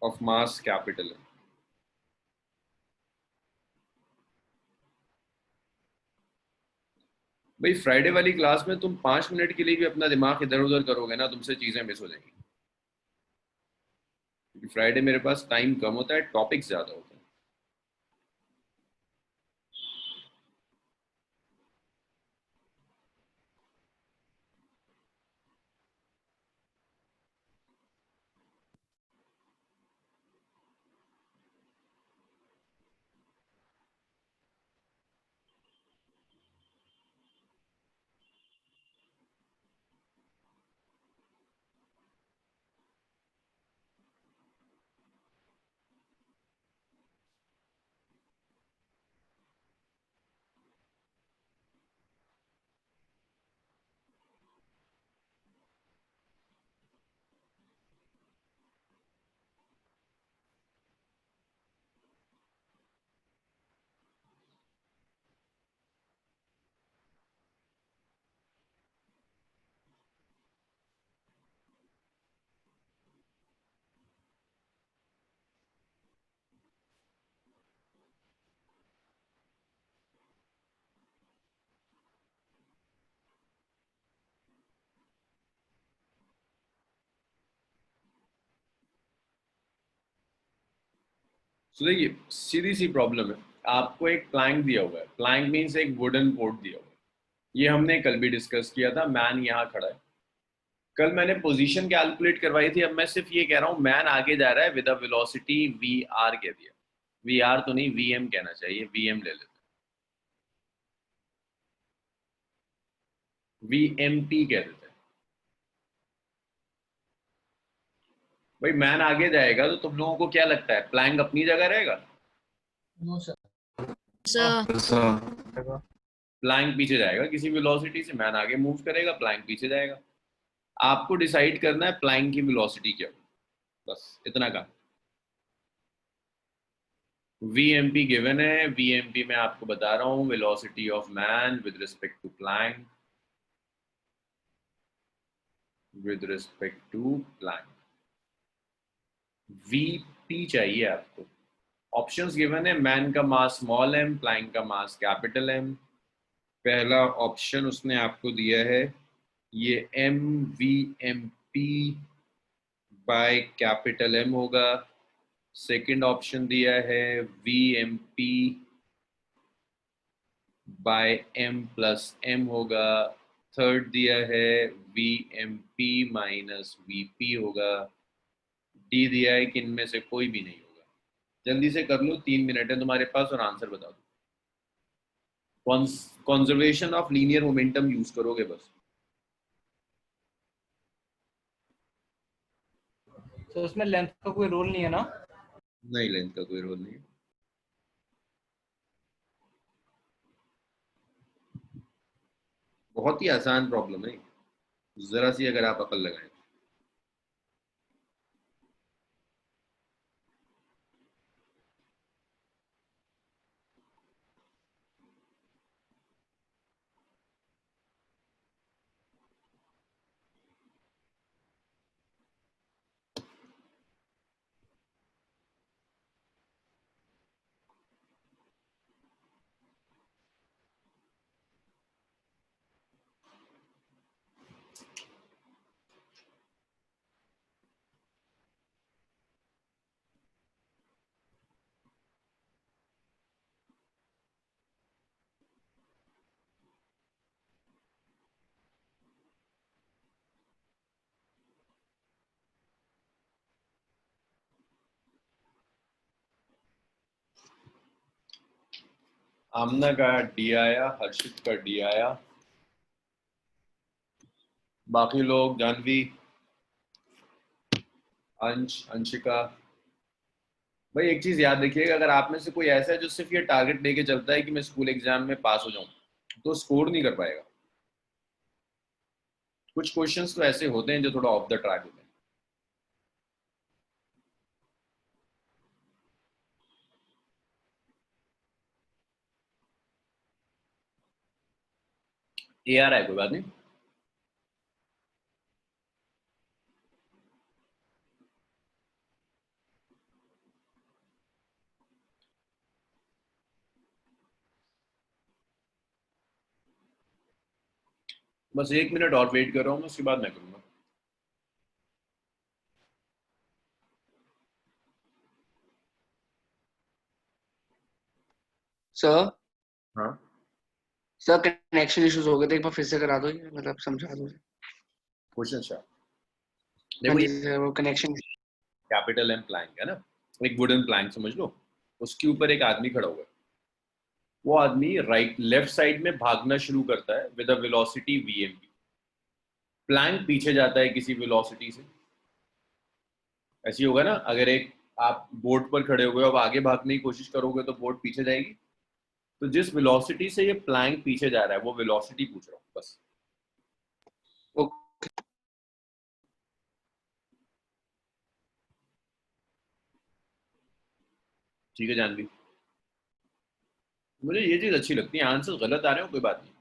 of mass capital M. भाई फ्राइडे वाली क्लास में तुम 5 मिनट के लिए भी अपना दिमाग इधर उधर करोगे ना, तुमसे चीजें मिस हो जाएंगी, क्योंकि फ्राइडे मेरे पास टाइम कम होता है, टॉपिक्स ज्यादा होते हैं। तो देखिए सीधी सी प्रॉब्लम है, आपको एक प्लैंक दिया हुआ है, प्लैंक मीन्स एक वुडन पोर्ट दिया हुआ है, ये हमने कल भी डिस्कस किया था। मैन यहाँ खड़ा है, कल मैंने पोजीशन कैलकुलेट करवाई थी, अब मैं सिर्फ ये कह रहा हूँ मैन आगे जा रहा है with a velocity v r कह दिया, वी आर तो नहीं वी एम कहना चाहिए, वी एम ले लेते हैं, वी एम पी कह देते हैं। भाई मैन आगे जाएगा तो तुम लोगों को क्या लगता है प्लैंक अपनी जगह रहेगा? No sir. प्लैंक पीछे जाएगा, किसी वेलोसिटी से मैन आगे मूव करेगा, प्लैंक पीछे जाएगा। आपको डिसाइड करना है प्लैंक की वेलोसिटी क्या हो, बस इतना काम। VMP गिवन है, VMP में आपको बता रहा हूं velocity of man with respect to plank, VP चाहिए आपको। ऑप्शंस गिवन है, मैन का मास स्मॉल m, प्लैंक का मास कैपिटल M। पहला ऑप्शन उसने आपको दिया है ये MVMP बाय कैपिटल M होगा। सेकंड ऑप्शन दिया है VMP by M plus M होगा। थर्ड दिया है VMP माइनस VP होगा। डी दिया है कि इनमें से कोई भी नहीं होगा। जल्दी से कर लो, 3 मिनट है तुम्हारे पास और आंसर बता दो। Conservation of linear momentum use करोगे बस। तो उसमें लेंथ का कोई रोल नहीं है ना? नहीं, लेंथ का कोई रोल नहीं है। बहुत ही आसान प्रॉब्लम है, जरा सी अगर आप अकल लगाएं। आमना का डी आया, हर्षित का डी आया, बाकी लोग जानवी, अंश, अंशिका। भाई एक चीज याद रखिएगा, अगर आप में से कोई ऐसा है जो सिर्फ ये टारगेट लेके चलता है कि मैं स्कूल एग्जाम में पास हो जाऊं, तो स्कोर नहीं कर पाएगा। कुछ क्वेश्चंस तो ऐसे होते हैं जो थोड़ा ऑफ द ट्रैक होते हैं। ए आ रहा है, कोई बात नहीं। बस 1 मिनट और वेट कर रहा हूँ, उसके बाद मैं करूँगा। सर हाँ, सर कनेक्शन इश्यूज हो गए थे, एक बार फिर से करा दो, ये मतलब समझा दो। क्वेश्चन अच्छा। हाँ देखो जी ये सर, वो कनेक्शन। कैपिटल M प्लैंक है ना, एक वुडन प्लैंक समझ लो, उसके ऊपर एक आदमी खड़ा हुआ है। वो आदमी लेफ्ट साइड में भागना शुरू करता है with a velocity VMP। Plank पीछे जाता है किसी वेलोसिटी से। ऐसी होगा ना, अगर एक आप बोट पर खड़े हुए हो, अब आगे भागने की कोशिश करोगे तो बोट पीछे जाएगी। तो जिस वेलोसिटी से ये प्लैंक पीछे जा रहा है वो वेलोसिटी पूछ रहा हूँ बस। ओके ठीक है जानवी, मुझे ये चीज अच्छी लगती है, आंसर गलत आ रहे हो कोई बात नहीं,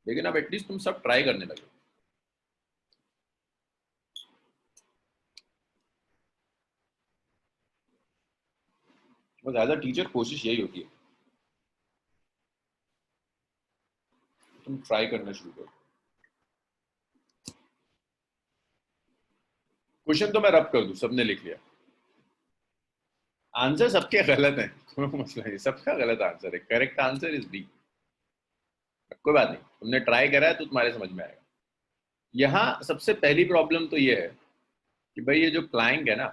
लेकिन अब एटलीस्ट तुम सब ट्राई करने लगे। बस एज अ टीचर कोशिश यही होती है, तुम ट्राई करना शुरू करो। क्वेश्चन तो मैं रब कर दूं, सबने लिख लिया। आंसर सबके गलत है, कोई मसला नहीं, सबका गलत आंसर है। Correct answer is B. कोई बात नहीं, तुमने ट्राई करा है तो तुम्हारे समझ में आएगा। यहाँ सबसे पहली प्रॉब्लम तो ये है कि भाई ये जो प्लैंक है ना,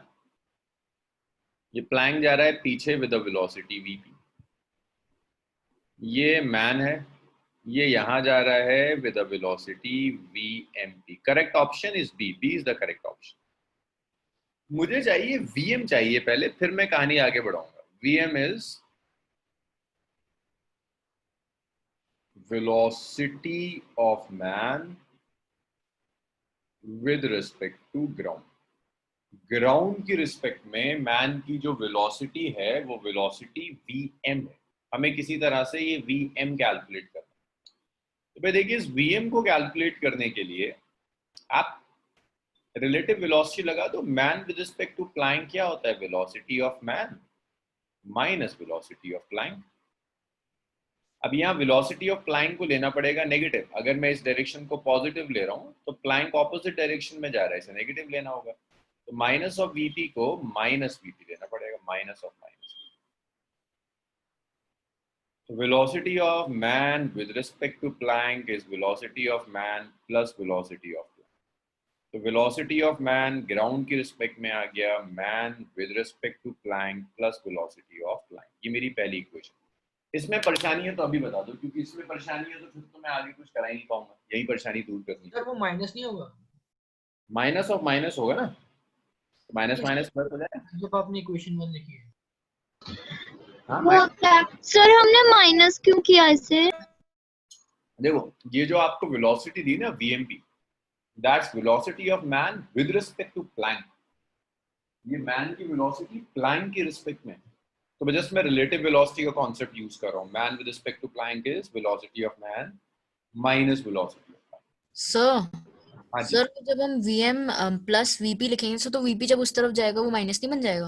ये प्लैंक जा रहा है पीछे विद अ वेलोसिटी VP। ये मैन है, ये यहां जा रहा है with a velocity VMP। Correct option is B, B is the correct option. मुझे चाहिए VM चाहिए पहले, फिर मैं कहानी आगे बढ़ाऊंगा। VM is velocity of man with respect to ground. Ground की रिस्पेक्ट में मैन की जो वेलोसिटी है वो वेलोसिटी vm है। हमें किसी तरह से ये vm कैलकुलेट करना है। तो भाई देखिए, इस vm को कैलकुलेट करने के लिए आप रिलेटिव वेलोसिटी लगा दो। Man with respect to plank क्या होता है? Velocity of man minus velocity of plank. अब यहाँ वेलोसिटी ऑफ प्लैंक को लेना पड़ेगा नेगेटिव। अगर मैं इस डायरेक्शन को पॉजिटिव ले रहा हूँ तो प्लैंक ऑपोजिट डायरेक्शन में जा रहा है, इसे नेगेटिव लेना होगा। तो माइनस ऑफ वीपी को माइनस वीपी लेना पड़ेगा, माइनस ऑफ माइनस। तो velocity of man with respect to plank is velocity of man plus velocity of plank. तो वेलोसिटी ऑफ मैन ग्राउंड की रिस्पेक्ट में आ गया man with respect to plank plus velocity of plank. ये मेरी पहली equation. इसमें परेशानी है तो अभी बता दो, क्योंकि इसमें परेशानी है तो फिर तो मैं आगे कुछ करा ही नहीं पाऊंगा। यही परेशानी दूर करनी है। सर वो माइनस नहीं होगा? माइनस ऑफ माइनस होगा ना, माइनस माइनस प्लस हो जाएगा। जब आपने इक्वेशन 1 लिखी है। हाँ, वो सर हमने माइनस क्यों किया इसे? देखो ये जो आपको वेलोसिटी दी ना vmp, that's velocity of man with respect to plank. ये मैन की वेलोसिटी प्लैंक की रिस्पेक्ट में। तो जस्ट मैं रिलेटिव वेलोसिटी का कॉन्सेप्ट यूज कर रहा हूँ। Man with respect to plank is velocity of man minus velocity of plank. Sir हाँ जी, सर तो जब हम vm प्लस vp लिखेंगे तो vp जब उस तरफ जाएगा वो माइनस नहीं बन जाएगा?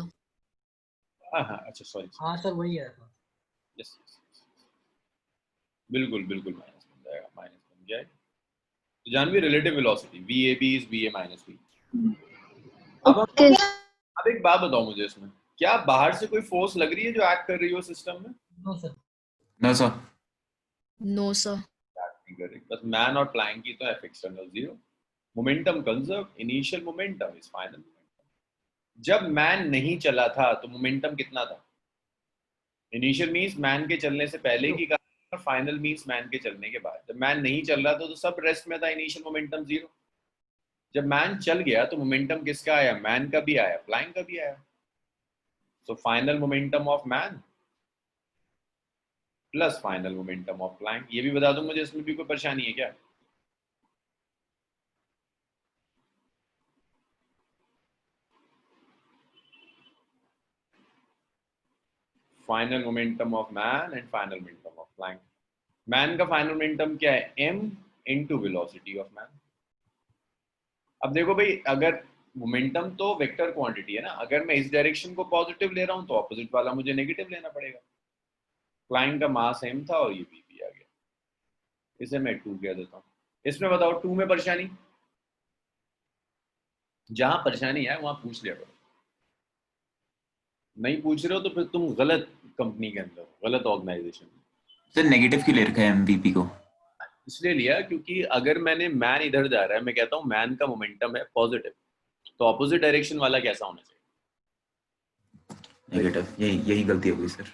हाँ, अच्छा सॉरी। हाँ सर वही है। यस, बिल्कुल बिल्कुल माइनस बन जाएगा, माइनस बन जाएगा। तो Janvi relative velocity vab is va minus v। Okay अब एक बात बताओ मुझे, इसमें क्या बाहर से कोई फोर्स लग रही है जो एक्ट कर रही हो सिस्टम में? No sir. No sir. No sir. नहीं कर रही। बस मैन और प्लैंक की तो F external zero, momentum conserve, initial momentum is final momentum. जब मैन नहीं चला था तो मोमेंटम कितना था? इनिशियल मींस मैन के चलने से पहले की का, और फाइनल मींस मैन के चलने के बाद। जब मैन नहीं चल रहा था तो सब रेस्ट में था, इनिशियल मोमेंटम जीरो। जब मैन चल गया तो मोमेंटम किसका आया? मैन का भी आया, प्लैंक का भी आया। So final momentum of man plus final momentum of plank. ये भी बता दूं मुझे, इसमें भी कोई परेशानी है क्या? Final momentum of man and final momentum of Planck. Man का फाइनल मोमेंटम क्या है? m into velocity of man. अब देखो भाई, अगर मोमेंटम तो वेक्टर क्वांटिटी है ना, अगर मैं इस डायरेक्शन को पॉजिटिव ले रहा हूं तो ऑपोजिट वाला मुझे नेगेटिव लेना पड़ेगा। प्लैंक का मास m था और ये v आ गया, इसे मैं 2 कह देता हूं। इसमें बताओ 2 में परेशानी? जहां परेशानी है वहां पूछ लिया करो। नहीं पूछ रहे हो तो फिर तुम गलत कंपनी के अंदर, गलत ऑर्गेनाइजेशन में। सर नेगेटिव क्यों ले रखा है एमवीपी को? इसलिए लिया क्योंकि अगर मैंने मैन इधर जा रहा है, मैं कहता हूँ मैन का मोमेंटम है पॉजिटिव, तो ऑपोजिट डायरेक्शन वाला कैसा होना चाहिए? नेगेटिव। यही गलती हो गई सर।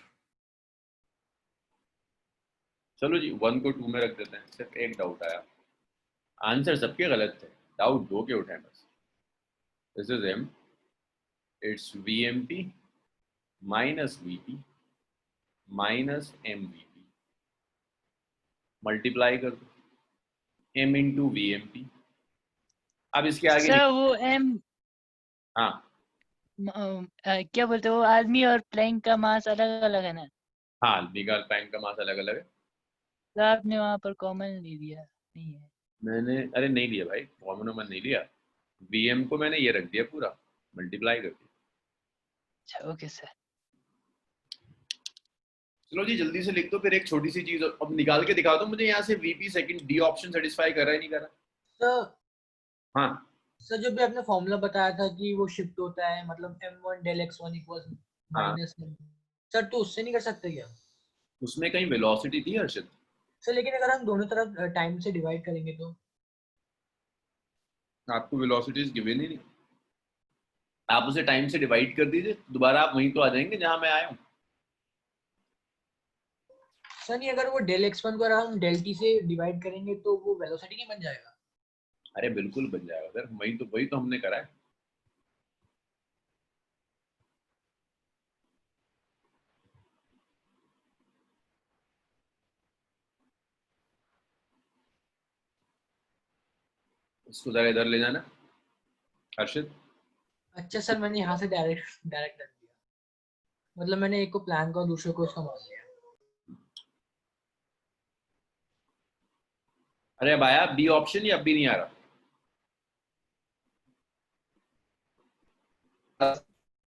चलो जी 1 को 2 में रख देते हैं। सिर्फ एक डाउट आया, आंसर सबके गलत थे, डाउट 2 के उठाए बस। This is m, it's vmp minus vp minus mvp। Multiply कर दो, m इंटू vmp। अब इसके आगे सर वो एम हाँ, क्या बोलते हो, आदमी और प्लैंक का मास अलग अलग है ना? हाँ निकाल, प्लैंक का मास अलग अलग है। तो आपने वहां पर कॉमन ले लिया नहीं है? मैंने अरे नहीं लिया भाई, कॉमन वॉमन नहीं लिया। vm को मैंने ये रख दिया पूरा, मल्टीप्लाई कर दिया। अच्छा ओके सर। चलो जी जल्दी से लिख दो। फिर एक छोटी सी चीज अब निकाल के दिखा दो मुझे, यहाँ से VP second D option satisfy कर रहा है नहीं कर रहा? सर हाँ सर जो भी आपने फॉर्मूला बताया था कि वो शिफ्ट होता है, मतलब m1 del x1 इक्वल्स हाँ, माइनस सर, तो उससे नहीं कर सकते क्या? उसमें कहीं वेलोसिटी थी हर्षित? सर लेकिन अगर हम दोनों तरफ टाइम से डिवाइड करेंगे तो आपको वेलोसिटीज गिवन ही नहीं। आप उसे टाइम से डिवाइड कर दीजिए, दोबारा आप वहीं तो आ जाएंगे जहां मैं आया हूँ। सर नहीं, अगर वो del x1 को अगर हम del t से डिवाइड करेंगे तो वो वेलोसिटी नहीं बन जाएगा? अरे बिल्कुल बन जाएगा सर, वही तो हमने करा है। इसको जरा इधर ले जाना हर्षित। अच्छा सर, मैंने यहाँ से डायरेक्ट कर दिया, मतलब मैंने एक को प्लान का और दूसरे को इसका मान लिया। अरे भाया बी ऑप्शन ही अब भी नहीं आ रहा।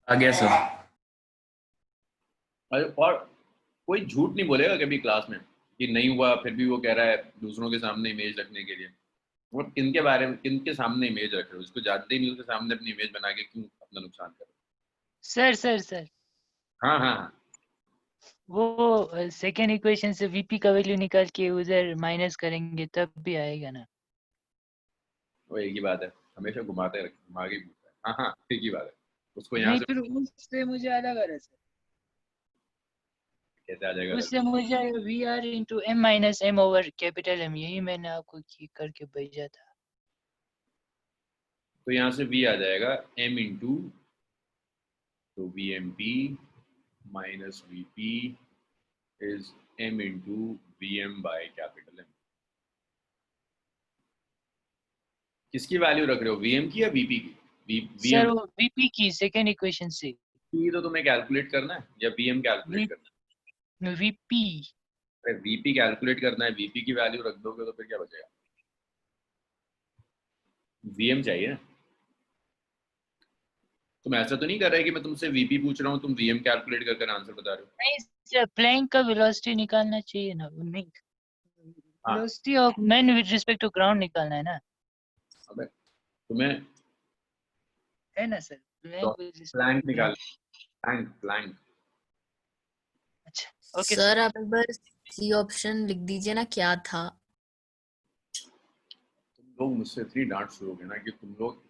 आ गया सर। और कोई झूठ नहीं बोलेगा कभी क्लास में कि नहीं हुआ, फिर भी वो कह रहा है दूसरों के सामने इमेज रखने के लिए। वो किनके बारे में, किनके सामने इमेज रख रहे हो? इसको जानते ही नहीं, उसके सामने अपनी इमेज बना के क्यों अपना नुकसान कर रहे हो? सर हाँ हाँ हाँ, वो सेकेंड इक्वेशन से वीपी का वैल्यू निकाल के उधर माइनस करेंगे तब भी आएगा ना? वो एक ही बात है, हमेशा घुमा के पूछता है। हाँ हाँ ठीक ही बात है। उसको यहाँ नहीं, से फिर उससे मुझे अलग आ रहा है सर। कैसे आ जाएगा? उससे मुझे v r into m minus m over capital m, यही मैंने आपको करके भेजा था। तो यहाँ से v आ जाएगा m इंटू तो vmp minus vp is m into vm by capital m। किसकी वैल्यू रख रहे हो, vm की या vp की? सर वो वीपी की सेकेंड इक्वेशन से। v तो तुम्हें कैलकुलेट करना है या vm कैलकुलेट करना है? वीपी। अरे vp कैलकुलेट करना है, vp की वैल्यू रख दोगे तो फिर क्या बचेगा? vm चाहिए ना। तुम ऐसा तो नहीं कर रहे कि मैं तुमसे vp पूछ रहा हूँ, तुम vm कैलकुलेट करके आंसर बता रहे हो? नहीं सर, प्लैंक का वेलोसिटी निकालना चाहिए ना, नहीं velocity of man with respect to ground निकालना है ना। अबे तुम्हें है ना सर, प्लैंक निकाल, प्लैंक। अच्छा ओके सर आप एक बार सी ऑप्शन लिख दीजिए ना, क्या था? तुम लोग मुझसे इतनी डांट सुनोगे ना कि तुम लोग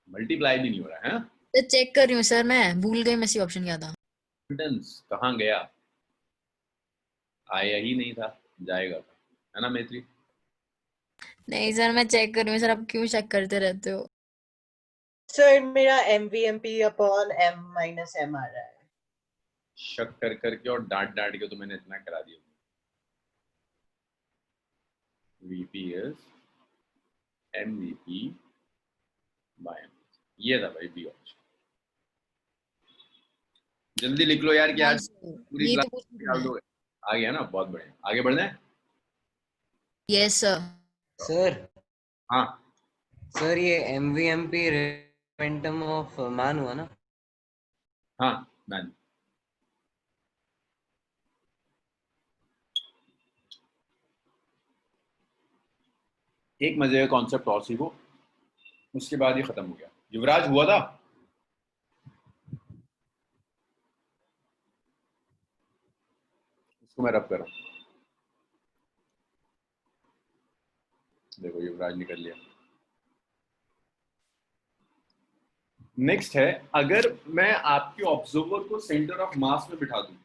मल्टीप्लाई भी नहीं हो रहा है। तो चेक कर रही हूँ सर, मैं भूल गई मैं सी ऑप्शन क्या था। कॉन्फिडेंस कहाँ गया? आया ही नहीं था, जाएगा था, है ना मैत्री? नहीं सर, मैं चेक कर रही हूँ सर, आप क्यों चेक करते रहते हो? सर मेरा MVMP upon M minus M आ रहा है। शक कर करके और डांट डांट के तो मैंने इतना करा दिया। VP is MVP by M। ये था भाई बी ऑप्शन। जल्दी लिख लो यार कि आज पूरी ये क्लास तो पूछ निकाल दोगे। आ गया ना, बहुत बढ़िया। आगे बढ़ना है? Yes sir. सर हाँ सर ये MVMP मोमेंटम ऑफ मैन हुआ ना? हाँ मैन। एक मजे का कॉन्सेप्ट और सीखो, उसके बाद ये खत्म हो गया। युवराज हुआ था? इसको मैं रब कर रहा हूँ। देखो युवराज निकल लिया। नेक्स्ट है, अगर मैं आपके ऑब्जर्वर को सेंटर ऑफ मास में बिठा दूं,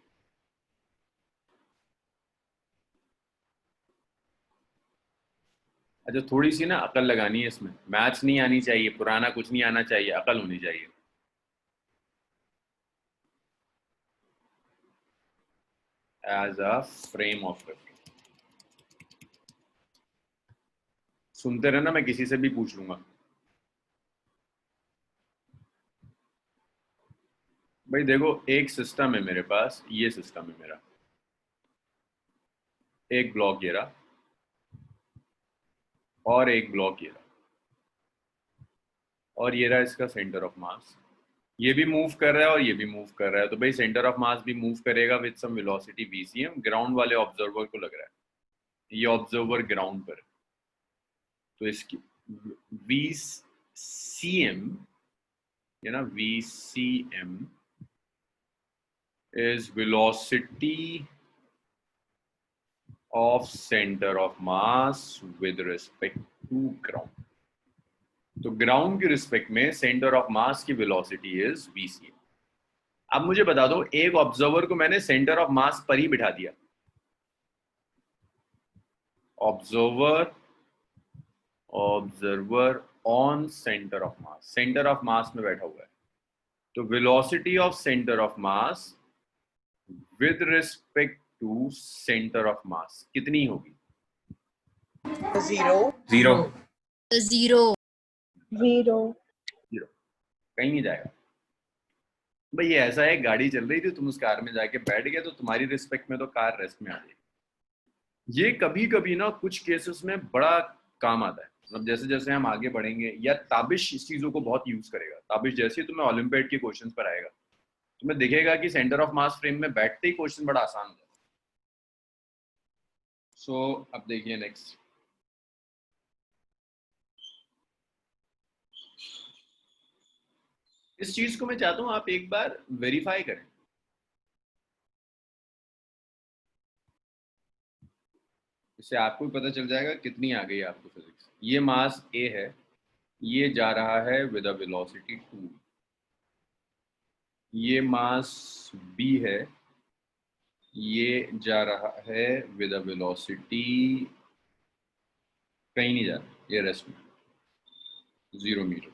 अच्छा थोड़ी सी ना अकल लगानी है इसमें, मैथ्स नहीं आनी चाहिए, पुराना कुछ नहीं आना चाहिए, अकल होनी चाहिए। As a frame of reference. सुनते रहना, मैं किसी से भी पूछ लूंगा। भाई देखो, एक सिस्टम है मेरे पास, ये सिस्टम है मेरा, एक ब्लॉक ये रहा और एक ब्लॉक ये रहा, और ये रहा इसका सेंटर ऑफ मास। ये भी मूव कर रहा है और ये भी मूव कर रहा है, तो भाई सेंटर ऑफ मास भी मूव करेगा with some velocity vcm। Ground वाले ऑब्जर्वर को लग रहा है ये ऑब्जर्वर ग्राउंड पर, तो इसकी vcm ये ना vcm is velocity of center of mass with respect to ground। तो ग्राउंड के रिस्पेक्ट में सेंटर ऑफ मास की वेलोसिटी इज vcm। अब मुझे बता दो, एक ऑब्जर्वर को मैंने सेंटर ऑफ मास पर ही बिठा दिया, observer on centre of mass, centre of mass में बैठा हुआ है, तो velocity of centre of mass with respect to centre of mass कितनी होगी? 0 0 0 कहीं नहीं जाएगा भाई। ये ऐसा है, गाड़ी चल रही थी, तुम उस कार में जाके बैठ गए तो तुम्हारी रिस्पेक्ट में तो कार रेस्ट में आ गई। ये कभी कभी ना कुछ केसेस में बड़ा काम आता है। मतलब जैसे जैसे हम आगे बढ़ेंगे, या ताबिश इस चीजों को बहुत यूज करेगा। ताबिश जैसे ही तुम्हें ओलंपियाड के क्वेश्चंस पर आएगा, तुम्हें दिखेगा कि सेंटर ऑफ मास फ्रेम में बैठते ही क्वेश्चन बड़ा आसान होता है। सो अब देखिए नेक्स्ट। इस चीज को मैं चाहता हूं आप एक बार वेरीफाई करें। इससे आपको पता चल जाएगा कितनी आ गई आपको फिजिक्स। ये मास ए है, ये जा रहा है विद अ वेलोसिटी 2। ये मास बी है, ये जा रहा है विद अ वेलोसिटी, कहीं नहीं जा रहा, ये रेस्ट में 0 मीटर पर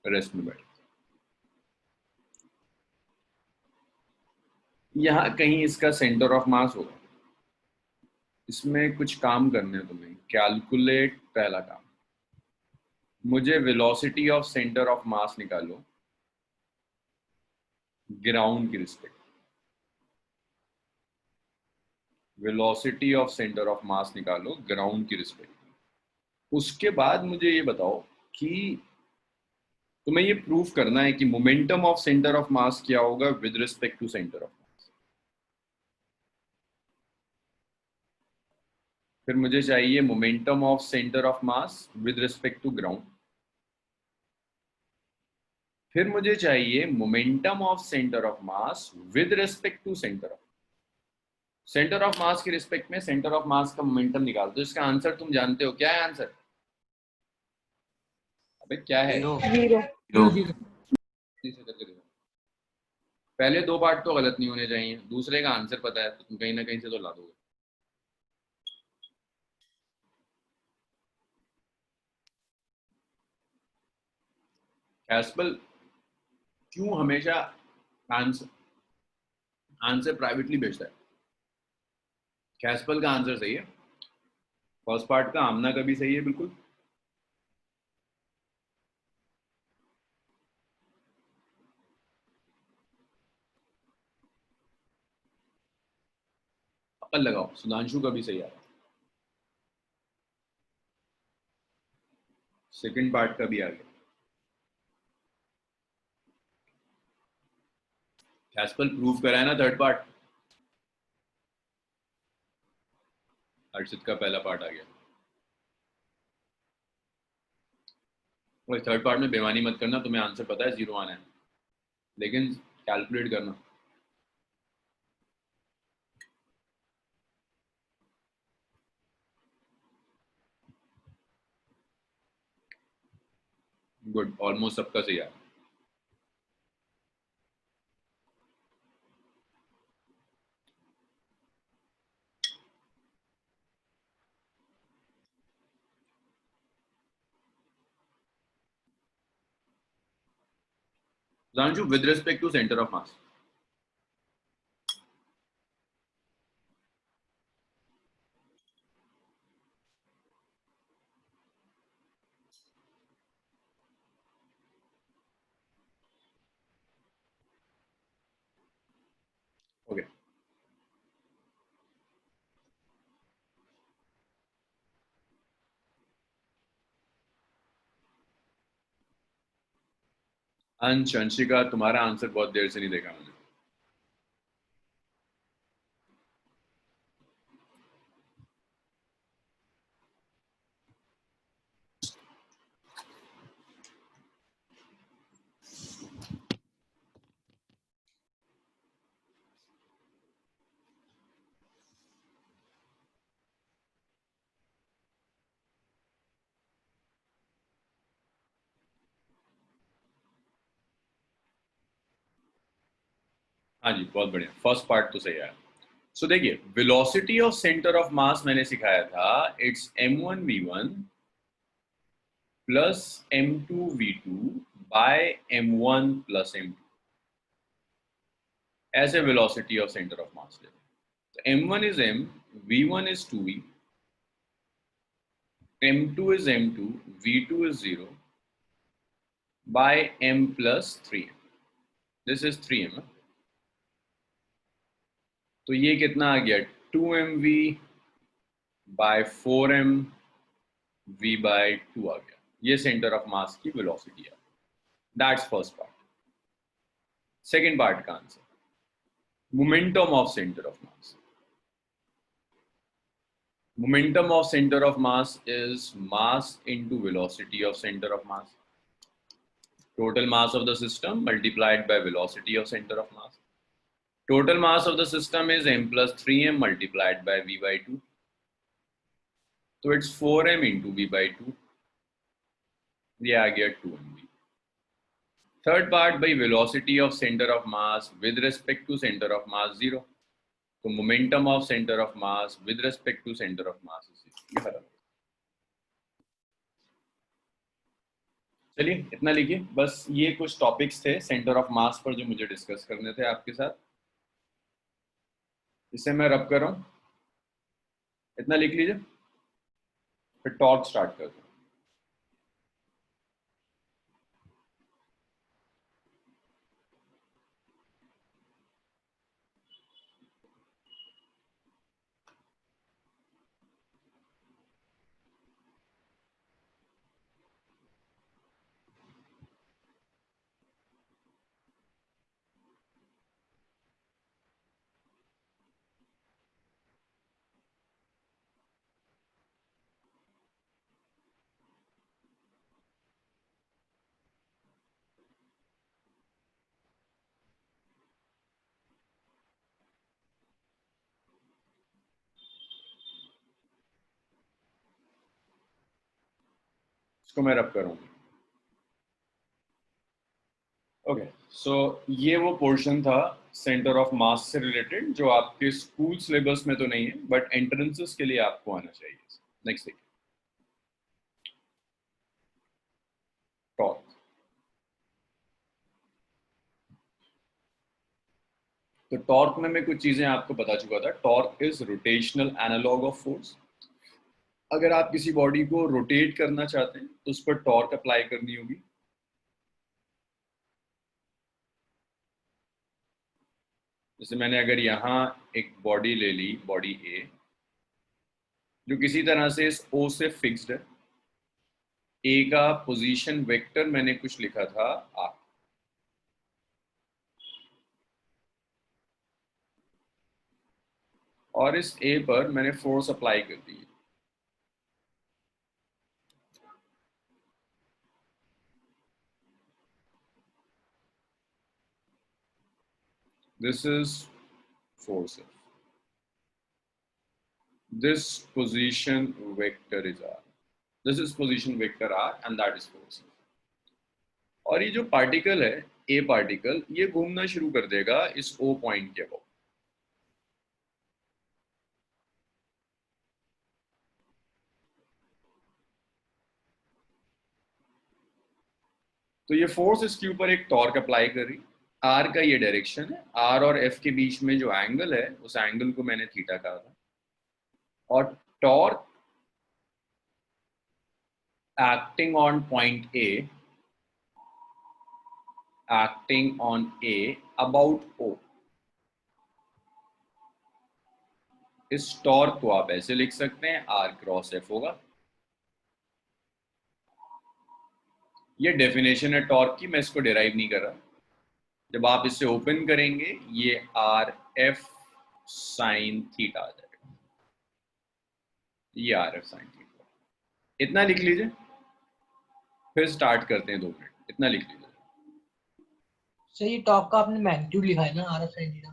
रेस्ट में बैठ। यहाँ कहीं इसका सेंटर ऑफ मास होगा। इसमें कुछ काम करने हैं तुम्हें। कैलकुलेट, पहला काम, मुझे वेलोसिटी ऑफ सेंटर ऑफ मास निकालो ग्राउंड की respect. Velocity of centre of मास निकालो ग्राउंड की रिस्पेक्ट। उसके बाद मुझे ये बताओ कि तुम्हें ये प्रूफ करना है कि momentum of centre of mass क्या होगा with respect to centre of mass. फिर मुझे चाहिए momentum of centre of mass with respect to ground. फिर मुझे चाहिए momentum of centre of mass with respect to centre of mass के respect में सेंटर ऑफ मास का मोमेंटम निकाल दो। इसका आंसर तुम जानते हो, क्या है आंसर? अबे क्या है? 0 पहले दो पार्ट तो गलत नहीं होने चाहिए, दूसरे का आंसर पता है तो तुम कहीं ना कहीं से तो ला दोगे। कैस्पल क्यों हमेशा आंसर प्राइवेटली भेजता है? कैस्पल का आंसर सही है, फर्स्ट पार्ट का आमना का भी सही है बिल्कुल। अकल लगाओ, सुधांशु का भी सही आ रहा है, सेकंड पार्ट का भी आ गया। कैस्पल प्रूव करा है ना थर्ड पार्ट? हर्षित का पहला पार्ट आ गया। और थर्ड पार्ट में बेईमानी मत करना, तुम्हें आंसर पता है 0 आना है, लेकिन कैलकुलेट करना। गुड, ऑलमोस्ट सबका सही है। Zanshu, with respect to center of mass, okay. अंश, अंशिका, तुम्हारा आंसर बहुत देर से नहीं देखा मैंने। हाँ जी, बहुत बढ़िया, फर्स्ट पार्ट तो सही है। सो देखिए, velocity of centre of mass मैंने सिखाया था, it's m1v1 plus m2v2 by m1 plus m2 as a velocity of centre of mass. तो m1 is m, v1 is 2v, m2 is m2, v2 is 0 by m plus 3m. This is 3m. तो ये कितना आ गया 2mv by 4m v by 2 आ गया. ये centre of मास की velocity है. That's first part. Second part का answer momentum of centre of mass. Momentum of center of mass is mass into velocity of center of mass. Total mass of the system multiplied by velocity of center of mass. Total mass of the system is m plus 3m multiplied by v by 2. So it's 4m into v by 2. Yeah, I get 2mv. Third part, by velocity of center of mass with respect to center of mass 0. So momentum of center of mass with respect to center of mass is 0. चलिए इतना लिखिए. बस ये कुछ topics थे centre of मास पर जो मुझे डिस्कस करने थे आपके साथ. इसे मैं रब कर रहा हूं. इतना लिख लीजिए, फिर टॉर्क स्टार्ट कर दो. इसको मैं रब करूंगा. ओके, सो ये वो पोर्शन था सेंटर ऑफ मास से रिलेटेड जो आपके स्कूल सिलेबस में तो नहीं है बट एंट्रेंसेस के लिए आपको आना चाहिए. नेक्स्ट देखिए, टॉर्क. तो टॉर्क में मैं कुछ चीजें आपको बता चुका था. Torque is rotational analogue of force. अगर आप किसी बॉडी को रोटेट करना चाहते हैं तो उस पर टॉर्क अप्लाई करनी होगी. जैसे मैंने अगर यहाँ एक बॉडी ले ली, बॉडी ए, जो किसी तरह से इस ओ से फिक्स्ड है. ए का पोजीशन वेक्टर मैंने कुछ लिखा था आर, और इस ए पर मैंने फोर्स अप्लाई कर दी. This is force. This position vector is r. This is position vector r and that is force. और ये जो पार्टिकल है, ए पार्टिकल, ये घूमना शुरू कर देगा इस ओ पॉइंट के अबाउट. तो ये फोर्स इसके ऊपर एक टॉर्क अप्लाई कर रही. आर का ये डायरेक्शन है. आर और एफ के बीच में जो एंगल है उस एंगल को मैंने थीटा कहा था. और torque acting on point A, acting on A about O. इस टॉर्क को आप ऐसे लिख सकते हैं, आर क्रॉस एफ होगा. ये डेफिनेशन है टॉर्क की, मैं इसको डिराइव नहीं कर रहा. जब आप इसे ओपन करेंगे ये आर एफ साइन थीटा आ जाएगा. ये आर एफ साइन थीटा. इतना लिख लीजिए, फिर स्टार्ट करते हैं 2 मिनट. इतना लिख लीजिए. सर ये टॉप का आपने मैग्नीट्यूड लिखा है ना, आर एफ साइन थीटा.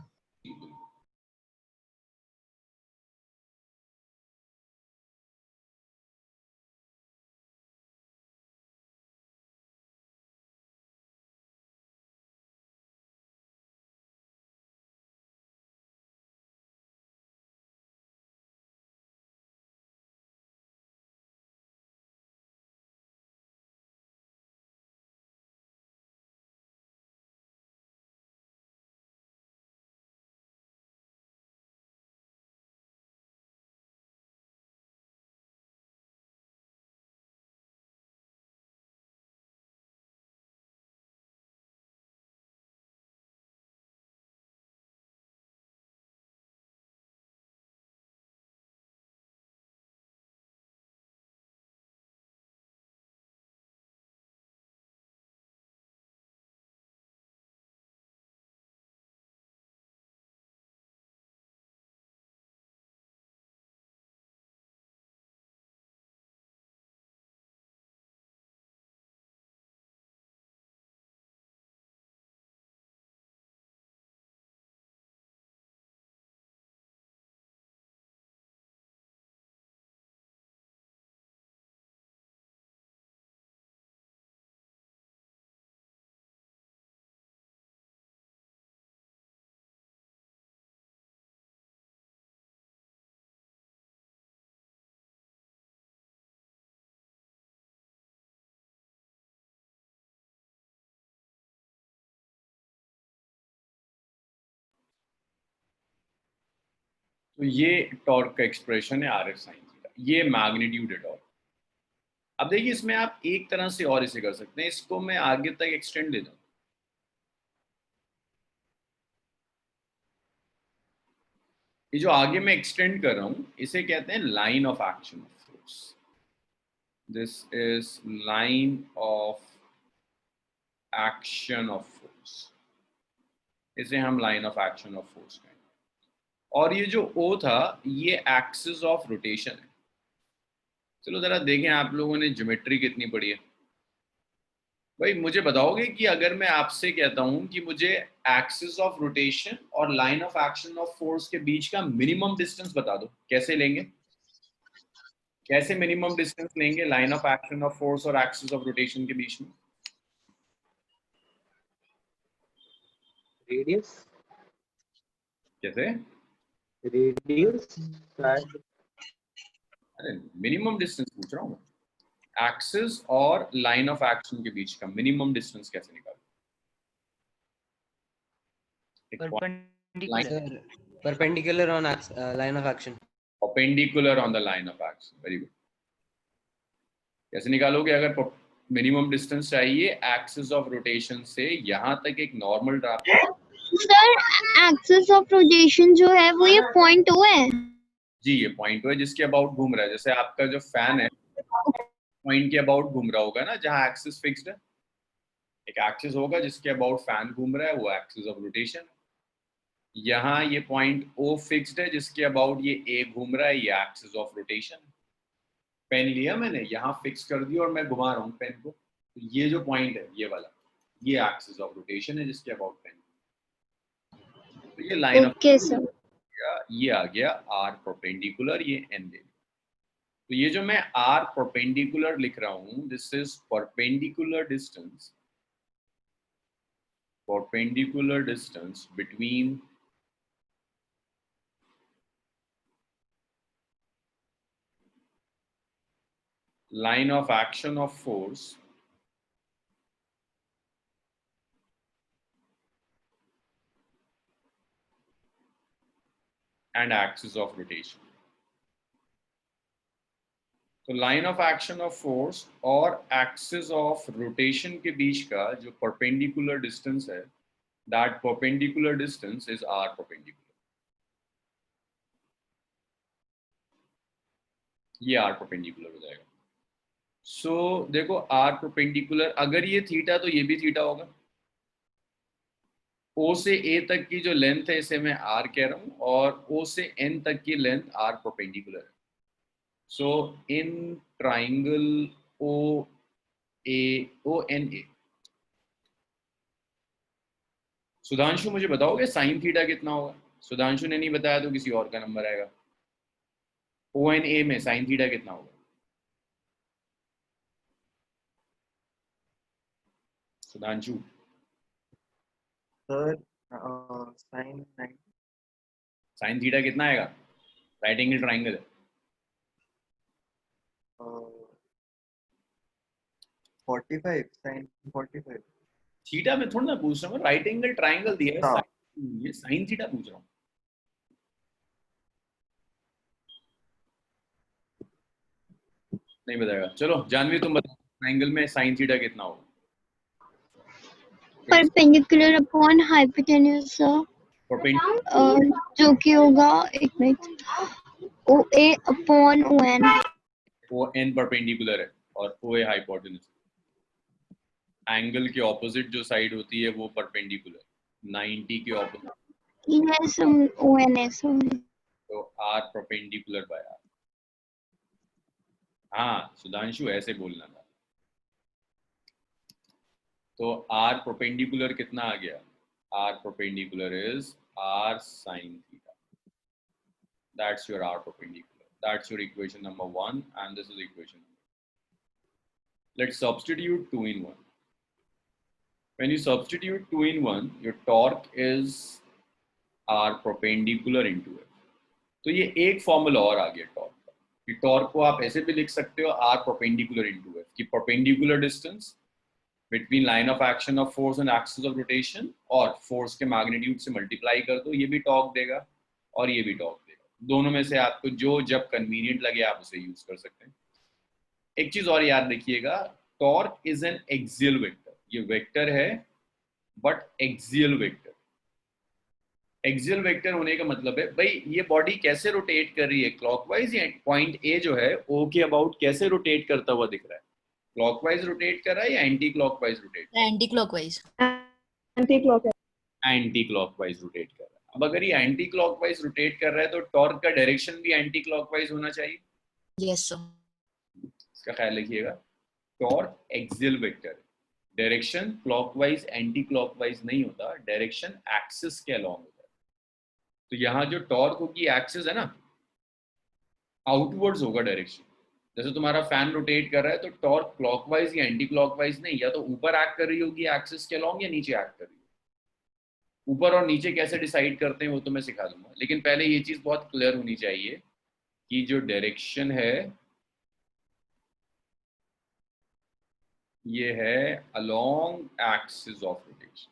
तो ये टॉर्क का एक्सप्रेशन है आर एफ साइन थीटा, ये मैग्नीट्यूड है टॉर्क। अब देखिए इसमें आप एक तरह से और इसे कर सकते हैं, इसको मैं आगे तक एक्सटेंड दे दूं। ये जो आगे मैं एक्सटेंड कर रहा हूं इसे कहते हैं line of action of force. This is line of action of force, इसे हम line of action of force कहेंगे। और ये जो O था ये एक्सिस ऑफ रोटेशन है। चलो जरा देखें आप लोगों ने ज्योमेट्री कितनी पढ़ी है। भाई मुझे बताओगे कि अगर मैं आपसे कहता हूं कि मुझे एक्सिस ऑफ रोटेशन और line of action of force के बीच का मिनिमम डिस्टेंस बता दो, कैसे लेंगे? कैसे मिनिमम डिस्टेंस लेंगे line of action of force और एक्सिस ऑफ रोटेशन के बीच में? रेडियस, कैसे? रेडियस, अरे मिनिमम डिस्टेंस पूछ रहा हूँ, एक्सिस और लाइन ऑफ एक्शन के बीच का मिनिमम डिस्टेंस कैसे निकालें? Perpendicular on line of action. Perpendicular on the line of action, very good. कैसे निकालोगे? अगर मिनिमम डिस्टेंस चाहिए एक्सिस ऑफ रोटेशन से यहाँ तक एक normal draft. Sir axis of rotation जो है वो ये पॉइंट O है। जी ये पॉइंट है जिसके अबाउट घूम रहा है। जैसे आपका जो फैन है पॉइंट के अबाउट घूम रहा होगा ना, जहाँ एक्सिस फिक्स्ड है। एक एक्सिस होगा जिसके अबाउट फैन घूम रहा है, वो एक्सिस ऑफ रोटेशन। यहाँ ये पॉइंट O फिक्स्ड है जिसके अबाउट ये A घूम रहा है, ये एक्सिस ऑफ रोटेशन। पेन लिया मैंने, यहाँ फिक्स कर दिया और मैं घुमा रहा हूँ पेन को, तो ये जो पॉइंट है ये वाला, ये एक्सिस ऑफ रोटेशन है जिसके अबाउट पेन। तो ये लाइन ऑफ ये आ गया R परपेंडिकुलर, ये N दे। तो ये जो मैं R परपेंडिकुलर लिख रहा हूँ, this is perpendicular distance between line of action of force and axis of rotation. तो line of action of force और एक्सिस ऑफ रोटेशन के बीच का जो परपेंडिकुलर डिस्टेंस है, that perpendicular distance is R perpendicular. ये R परपेंडिकुलर हो जाएगा। सो देखो R परपेंडिकुलर, अगर ये थीटा तो ये भी थीटा होगा। O से A तक की जो लेंथ है इसे मैं R कह रहा हूँ, और O से N तक की लेंथ R परपेंडिकुलर है। सो इन ट्राइंगल ONA, सुधांशु मुझे बताओगे साइन थीटा कितना होगा? सुधांशु ने नहीं बताया तो किसी और का नंबर आएगा। ONA में साइन थीटा कितना होगा? सुधांशु सर साइन थीटा कितना आएगा? राइट एंगल ट्राइंगल है। 45 साइन 45। थीटा में थोड़ा ना पूछ रहा हूँ, राइट एंगल ट्राइंगल दिया है, ये साइन थीटा पूछ रहा हूँ। नहीं बताएगा। चलो जानवी तुम बताओ, ट्राइंगल में साइन थीटा कितना होगा? परपेंडिकुलर अपॉन हाइपोटेन्यूज सर, जो कि होगा एक minute OA upon ON। ON perpendicular है और OA हाइपोटेन्यूज। एंगल के ऑपोजिट जो साइड होती है वो परपेंडिकुलर, 90 के ऑपोजिट। यस ON है सर। तो R परपेंडिकुलर बाय R। हाँ सुधांशु ऐसे बोलना था। तो R परपेंडिकुलर कितना आ गया? R perpendicular is R sin theta. That's your R perpendicular. That's your equation number 1, and this is equation number 2. Let's substitute 2 in 1. When you substitute 2 in 1, your torque is R perpendicular into F. तो ये एक formula और आ गया torque का। ये torque को आप ऐसे भी लिख सकते हो R perpendicular into F, कि perpendicular distance between line of action of force and axis of rotation, और force के magnitude से multiply कर दो, ये भी टॉर्क देगा और ये भी टॉर्क देगा। दोनों में से आपको जो जब कन्वीनियंट लगे आप उसे यूज कर सकते हैं। एक चीज और याद रखिएगा, torque is an axial vector. ये वेक्टर है but axial vector. Axial vector होने का मतलब है भाई ये बॉडी कैसे रोटेट कर रही है, क्लॉकवाइज या पॉइंट ए जो है ओ के अबाउट कैसे रोटेट करता हुआ दिख रहा है, क्लॉकवाइज रोटेट कर रहा है या anti clockwise rotate, anti clockwise, anti clockwise rotate कर रहा है। अब अगर ये एंटी क्लॉकवाइज रोटेट कर रहा है तो टॉर्क का डायरेक्शन भी एंटी क्लॉकवाइज होना चाहिए। Yes sir. इसका ख्याल रखिएगा, टॉर्क एक्सियल वेक्टर है, डायरेक्शन क्लॉकवाइज एंटी क्लॉकवाइज नहीं होता, डायरेक्शन एक्सिस के अलोंग होता है। तो यहाँ जो टॉर्क होगी एक्सिस है ना, आउटवर्ड्स होगा डायरेक्शन। जैसे तुम्हारा फैन रोटेट कर रहा है तो टॉर्क क्लॉकवाइज या एंटी क्लॉकवाइज नहीं, या तो ऊपर एक्ट कर रही होगी एक्सिस के अलोंग या नीचे एक्ट कर रही होगी। ऊपर और नीचे कैसे डिसाइड करते हैं वो तो मैं सिखा दूंगा, लेकिन पहले ये चीज बहुत क्लियर होनी चाहिए कि जो डायरेक्शन है ये है along axis of rotation.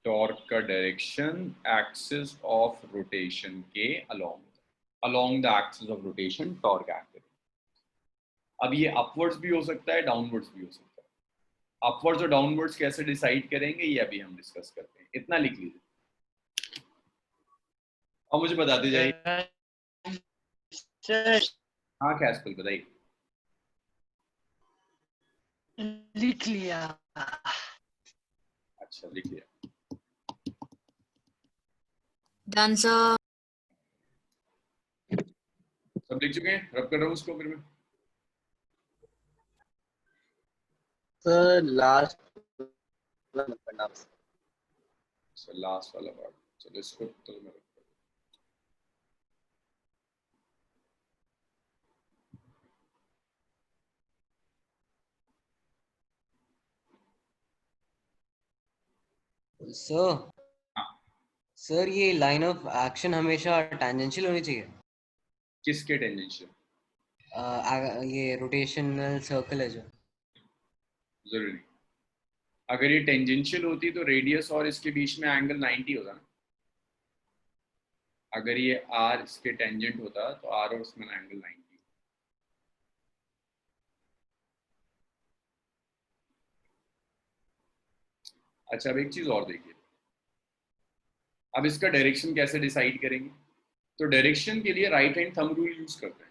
Torque का डायरेक्शन एक्सिस ऑफ रोटेशन के along the axis of rotation torque act करेगा। अब ये अपवर्ड्स भी हो सकता है, डाउनवर्ड्स भी हो सकता है। अपवर्ड्स और डाउनवर्ड्स कैसे डिसाइड करेंगे ये अभी हम डिस्कस करते हैं, इतना लिख लीजिए और मुझे बताते जाइए। हाँ कैस्पल बताइए। लिख लिया। अच्छा लिख लिया। Done sir. सब लिख चुके हैं, रब कर रहा हूँ उसको फिर मैं। सर लास्ट करना। अच्छा लास्ट वाला पार्ट, चलो इसको तो मैं सर ये लाइन ऑफ एक्शन हमेशा टेंजेंशियल होनी चाहिए। किसके टेंजेंशियल? ये रोटेशनल सर्कल है जो। जरूरी। अगर ये टेंजेंशियल होती तो रेडियस और इसके बीच में एंगल 90 होता ना। अगर ये आर इसके टेंजेंट होता तो आर और इसमें एंगल 90। अच्छा अब एक चीज और देखिए, अब इसका डायरेक्शन कैसे डिसाइड करेंगे? तो डायरेक्शन के लिए right hand thumb rule use करते हैं।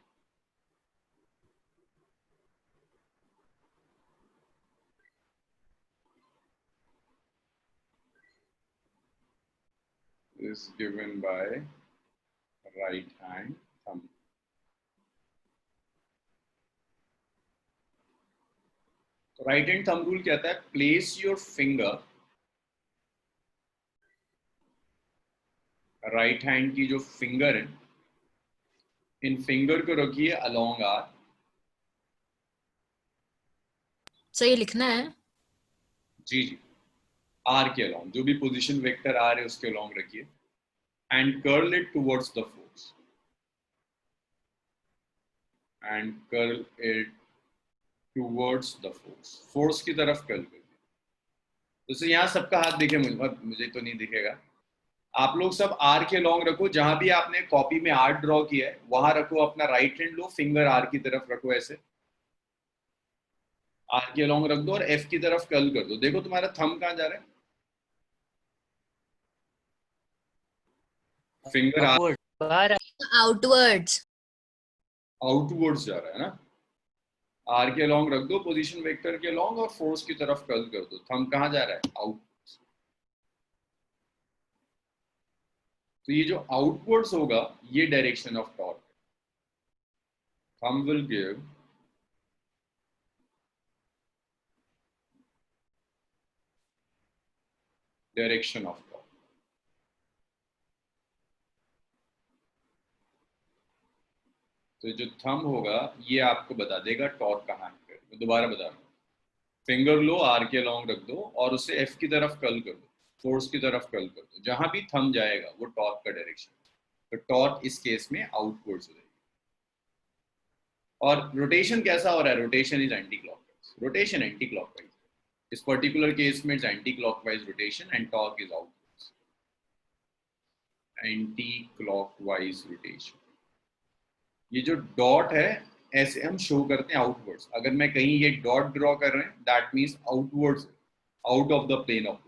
is given by right hand thumb. तो राइट हैंड थंब रूल कहता है place your finger, right hand की जो फिंगर है इन फिंगर को रखिए अलोंग आर। सही लिखना है। जी जी, आर के अलोंग, जो भी पोजीशन वेक्टर आर है उसके अलोंग रखिए and curl it towards the force, and curl it towards the force, force की तरफ कर्ल कर दिया। तो यहाँ सबका हाथ दिखे, मुझे तो नहीं दिखेगा। आप लोग सब आर के लॉन्ग रखो, जहां भी आपने कॉपी में आर ड्रॉ किया है वहां रखो, अपना राइट हैंड लो, फिंगर आर की तरफ रखो, ऐसे आर के लॉन्ग रख दो और एफ की तरफ कर्ल कर दो। देखो तुम्हारा थंब कहां जा रहा है, फिंगर आउटवर्ड्स, आउटवर्ड्स जा रहा है ना। आर के लॉन्ग रख दो पोजीशन वेक्टर के लॉन्ग और फोर्स की तरफ कर्ल कर दो। थंब कहां जा रहा है, आउट। तो ये जो आउटवर्ड्स होगा ये direction of torque. Thumb will give direction of torque. तो जो थंब होगा ये आपको बता देगा टॉर्क कहाँ है। मैं दोबारा बता रहा हूँ, फिंगर लो, आर के लॉन्ग रख दो और उसे एफ की तरफ कर्ल कर दो, फोर्स की तरफ कर्ल कर दो। जहां भी थंब जाएगा वो टॉर्क का डायरेक्शन। तो टॉर्क इस केस में आउटवर्ड्स हो जाएगी। और रोटेशन कैसा हो रहा है, rotation is anti clockwise, rotation anti clockwise. इस पर्टिकुलर केस में it's anti clockwise rotation and torque is outwards. Anti clockwise rotation. ये जो डॉट है ऐसे हम शो करते हैं आउटवर्ड्स। अगर मैं कहीं ये डॉट ड्रॉ कर रहे हैं that means outwards, out of the plane of.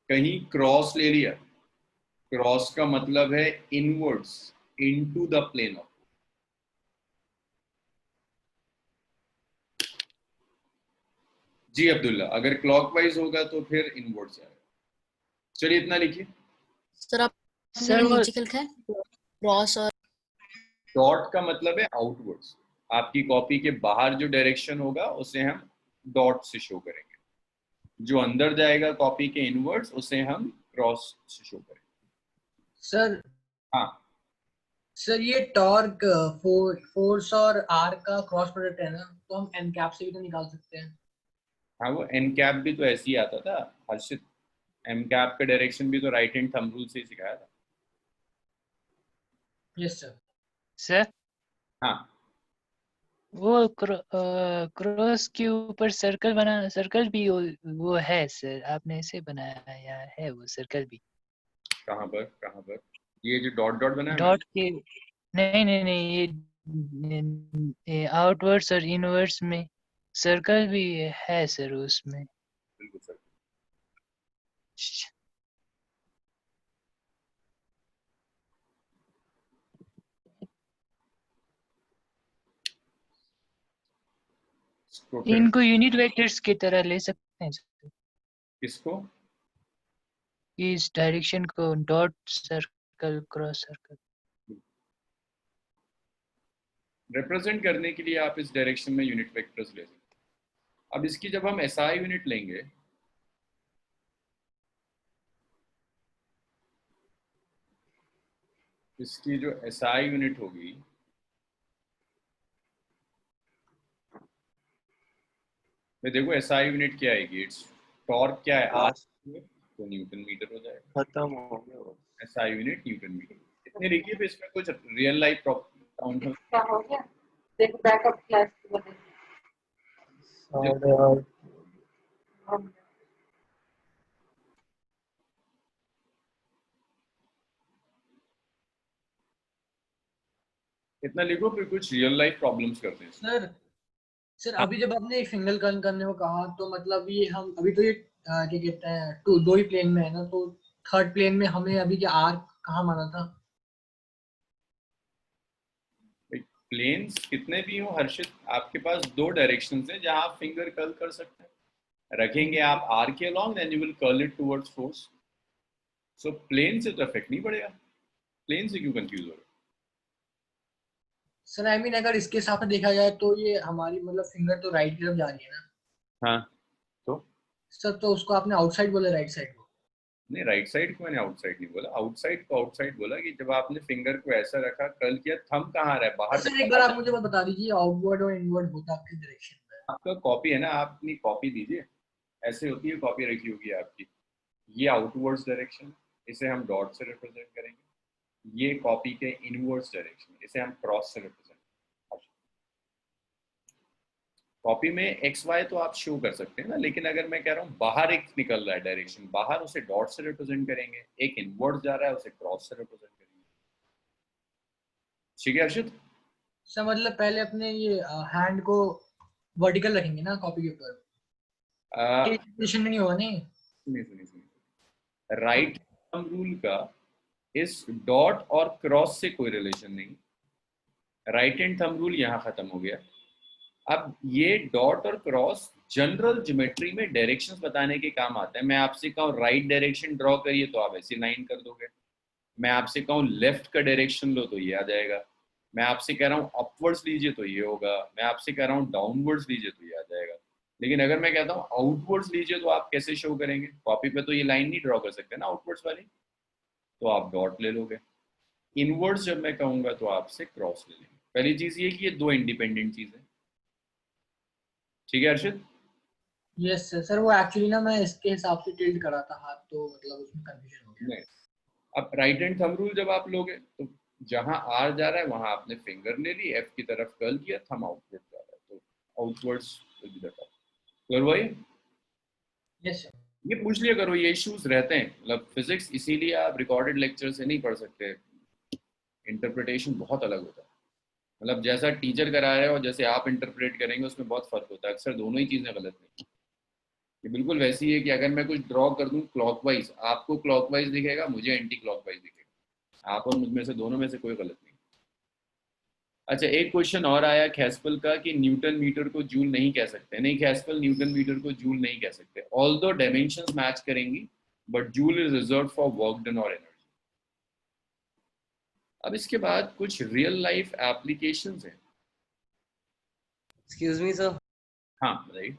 कहीं क्रॉस ले लिया, क्रॉस का मतलब है inwards, into the plane of. Ji Abdullah, अगर क्लॉकवाइज होगा तो फिर इनवर्ड्स आएगा। चलिए इतना लिखिए। सर आप सर वो नीचे लिखा है क्रॉस और डॉट का मतलब है आउटवर्ड्स। आपकी कॉपी के बाहर जो डायरेक्शन होगा उसे हम डॉट से शो करेंगे, जो अंदर जाएगा कॉपी के इनवर्ड्स उसे हम क्रॉस से शो करेंगे। सर हाँ सर ये टॉर्क फोर्स और आर का क्रॉस प्रोडक्ट है ना, तो हम एन कैप से भी तो निकाल सकते हैं। हाँ, वो एन कैप भी तो ऐसे ही आता था हर्षित। एम कैप का डायरेक्शन भी तो राइट हैंड थंब रूल से ही सिखाया था। Yes sir. सर हाँ वो क्रॉस के ऊपर सर्कल बना, सर्कल भी वो है सर, आपने ऐसे बनाया या है वो सर्कल भी? कहाँ पर, कहाँ पर? ये जो डॉट डॉट बना है डॉट के नहीं नहीं नहीं, ये आउटवर्ड्स और इनवर्ड्स में सर्कल भी है सर उसमें। बिल्कुल सर। तो फिर इनको यूनिट वेक्टर्स की तरह ले सकते हैं सर, किसको? इस डायरेक्शन को, dot circle cross circle. Represent करने के लिए आप इस डायरेक्शन में यूनिट वेक्टर्स ले सकते हैं। अब इसकी जब हम एसआई यूनिट लेंगे, इसकी जो एसआई यूनिट होगी मैं देखो एसआई यूनिट क्या आएगी, इट्स टॉर्क क्या है आर, तो न्यूटन मीटर हो जाएगा। खत्म हो गया। SI unit newton metre. इतने लिखिए, फिर इसमें कुछ रियल लाइफ काउंट हो गया? देखो बैकअप क्लास इतना लिखो, फिर कुछ रियल लाइफ प्रॉब्लम्स करते हैं। सर अभी जब आपने फिंगर कर्ल करने को कहा तो मतलब ये हम अभी तो ये क्या कहते हैं दो ही प्लेन में है ना, तो थर्ड प्लेन में हमें अभी क्या आर कहाँ माना था? प्लेन्स कितने भी हो हर्षित, आपके पास दो डायरेक्शंस हैं जहां आप फिंगर कर्ल कर सकते हैं। रखेंगे आप आर के along, then you will curl it towards force. So plane से तो इफेक्ट नहीं पड़ेगा, प्लेन से क्यों कंफ्यूज हो रहे हो? सर आई मीन अगर इसके हिसाब से देखा जाए तो ये हमारी मतलब फिंगर तो राइट की तरफ जा रही है ना। हाँ तो सर तो उसको आपने आउटसाइड बोला, राइट साइड को? नहीं, राइट साइड को मैंने आउटसाइड नहीं बोला, आउटसाइड को आउटसाइड बोला कि जब आपने फिंगर को ऐसा रखा, कर्ल किया, थंब कहाँ रहा है, बाहर। सर एक बार आप मुझे बता दीजिए आउटवर्ड और इनवर्ड होता आपकी डायरेक्शन में? आपका कॉपी है ना, आप अपनी कॉपी दीजिए, ऐसे होती है कॉपी रखी होगी आपकी। ये आउटवर्ड्स डायरेक्शन, इसे हम डॉट से रिप्रेजेंट करेंगे। ये कॉपी के इनवर्ड्स डायरेक्शन, इसे हम क्रॉस से रिप्रेजेंट। कॉपी में एक्स वाई तो आप शो कर सकते हैं ना, लेकिन अगर मैं कह रहा हूँ बाहर एक निकल रहा है डायरेक्शन, बाहर उसे डॉट से रिप्रेजेंट करेंगे। एक इनवर्ड जा रहा है, उसे क्रॉस से रिप्रेजेंट करेंगे। ठीक है अर्षित? सर मतलब पहले अपने ये हैंड को वर्टिकल रखेंगे ना कॉपी के ऊपर, ये पोजीशन में नहीं होगा नहीं? सुनिए, राइट थंब रूल का इस डॉट और क्रॉस से कोई रिलेशन नहीं। राइट हैंड थंब रूल यहाँ खत्म हो गया। अब ये डॉट और क्रॉस जनरल ज्योमेट्री में डायरेक्शंस बताने के काम आते हैं। मैं आपसे कहूँ राइट डायरेक्शन ड्रॉ करिए तो आप ऐसी लाइन कर दोगे। मैं आपसे कहूँ लेफ्ट का डायरेक्शन लो तो ये आ जाएगा। मैं आपसे कह रहा हूँ अपवर्ड्स लीजिए तो ये होगा। मैं आपसे कह रहा हूँ डाउनवर्ड्स लीजिए तो ये आ जाएगा। लेकिन अगर मैं कहता हूँ आउटवर्ड्स लीजिए तो आप कैसे शो करेंगे? कॉपी पे तो ये लाइन नहीं ड्रॉ कर सकते ना आउटवर्ड्स वाली, तो आप डॉट ले लोगे। इनवर्ड्स जब मैं कहूँगा तो आपसे क्रॉस ले लेंगे। पहली चीज़ ये कि ये दो इंडिपेंडेंट चीज़ें। ठीक है अर्षित? Yes sir. सर वो एक्चुअली ना मैं इसके हिसाब से टिल्ट करा था हाथ, तो मतलब उसमें कंफ्यूजन हो गया। नहीं, अब राइट हैंड थंब रूल जब आप लोगे तो जहां आर जा रहा है वहां आपने फिंगर ले ली, एफ की तरफ कर्ल किया, थंब आउटवर्ड जा रहा है, तो outwards will be the top. Clear भाई? Yes sir. ये पूछ लिया करो, ये इश्यूज रहते हैं। मतलब फिजिक्स इसीलिए आप रिकॉर्डेड लेक्चर से नहीं पढ़ सकते, इंटरप्रिटेशन बहुत अलग होता है। मतलब जैसा टीचर करा रहा है और जैसे आप इंटरप्रेट करेंगे उसमें बहुत फर्क होता है, अक्सर दोनों ही चीज़ें गलत नहीं। ये बिल्कुल वैसी है कि अगर मैं कुछ ड्रॉ कर दूं क्लॉकवाइज, आपको क्लॉकवाइज दिखेगा, मुझे एंटी क्लॉकवाइज दिखेगा, आप और मुझ में से दोनों में से कोई गलत नहीं। अच्छा, एक क्वेश्चन और आया खेस्पल का कि न्यूटन मीटर को जूल नहीं कह सकते। नहीं, खेस्पल न्यूटन मीटर को जूल नहीं कह सकते, ऑल्दो डायमेंशंस मैच करेंगी, but joule is reserved for work done और एनर्जी। अब इसके बाद कुछ रियल लाइफ एप्लीकेशंस हैं। Excuse me sir. हाँ बताइए।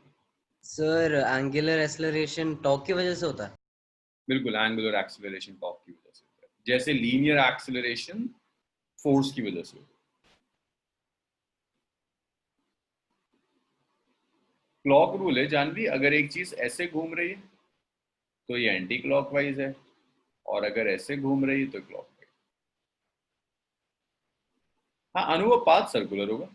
सर एंगुलर एक्सेलरेशन टॉर्क की वजह से होता है? बिल्कुल, एंगुलर एक्सेलरेशन टॉर्क की वजह से होता है, जैसे लीनियर एक्सेलरेशन फोर्स की वजह से होता है। क्लॉक रूल है जानवी, अगर एक चीज ऐसे घूम रही है तो ये एंटी क्लॉकवाइज है, और अगर ऐसे घूम रही है तो क्लॉकवाइज। हाँ, अनुभव पाथ सर्कुलर होगा।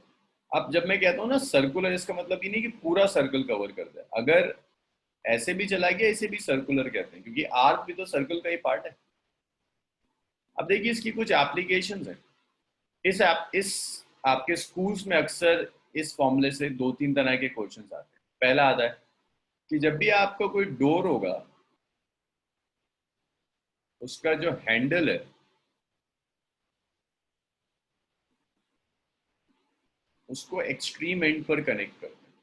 अब जब मैं कहता हूँ ना सर्कुलर, इसका मतलब ये नहीं कि पूरा सर्कल कवर कर दे, अगर ऐसे भी चला गया इसे भी सर्कुलर कहते हैं, क्योंकि आर्क भी तो सर्कल का ही पार्ट है। अब देखिए इसकी कुछ एप्लीकेशंस हैं। इस आपके स्कूल्स में अक्सर इस फॉर्मूले से 2-3 तरह के क्वेश्चंस आते हैं। पहला आता है कि जब भी आपका कोई डोर होगा उसका जो हैंडल है उसको एक्सट्रीम एंड पर कनेक्ट करते हैं।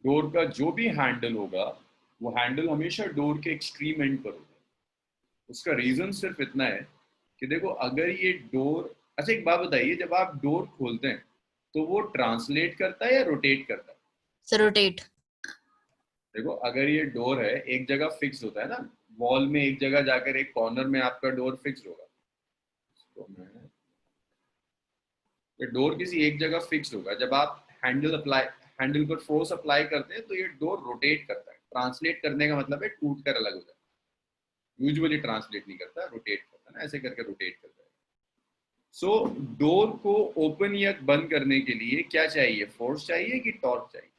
डोर का जो भी हैंडल होगा वो हैंडल हमेशा डोर के एक्सट्रीम एंड पर होगा। उसका रीजन सिर्फ इतना है कि देखो अगर ये डोर, अच्छा एक बात बताइए, जब आप डोर खोलते हैं तो वो ट्रांसलेट करता है या रोटेट करता है? Sir rotate. देखो अगर ये डोर है एक जगह फिक्स होता है ना, वॉल में एक जगह जाकर एक कॉर्नर में आपका डोर फिक्स होगा, तो ये डोर किसी एक जगह फिक्स होगा। जब आप हैंडल पर फोर्स अप्लाई करते हैं तो ये डोर रोटेट करता है। ट्रांसलेट करने का मतलब है टूट कर अलग हो जाता है। यूजुअली ट्रांसलेट नहीं करता, रोटेट करता है ना, ऐसे करके रोटेट करता है। सो डोर को ओपन या बंद करने के लिए क्या चाहिए, फोर्स चाहिए कि टॉर्क चाहिए?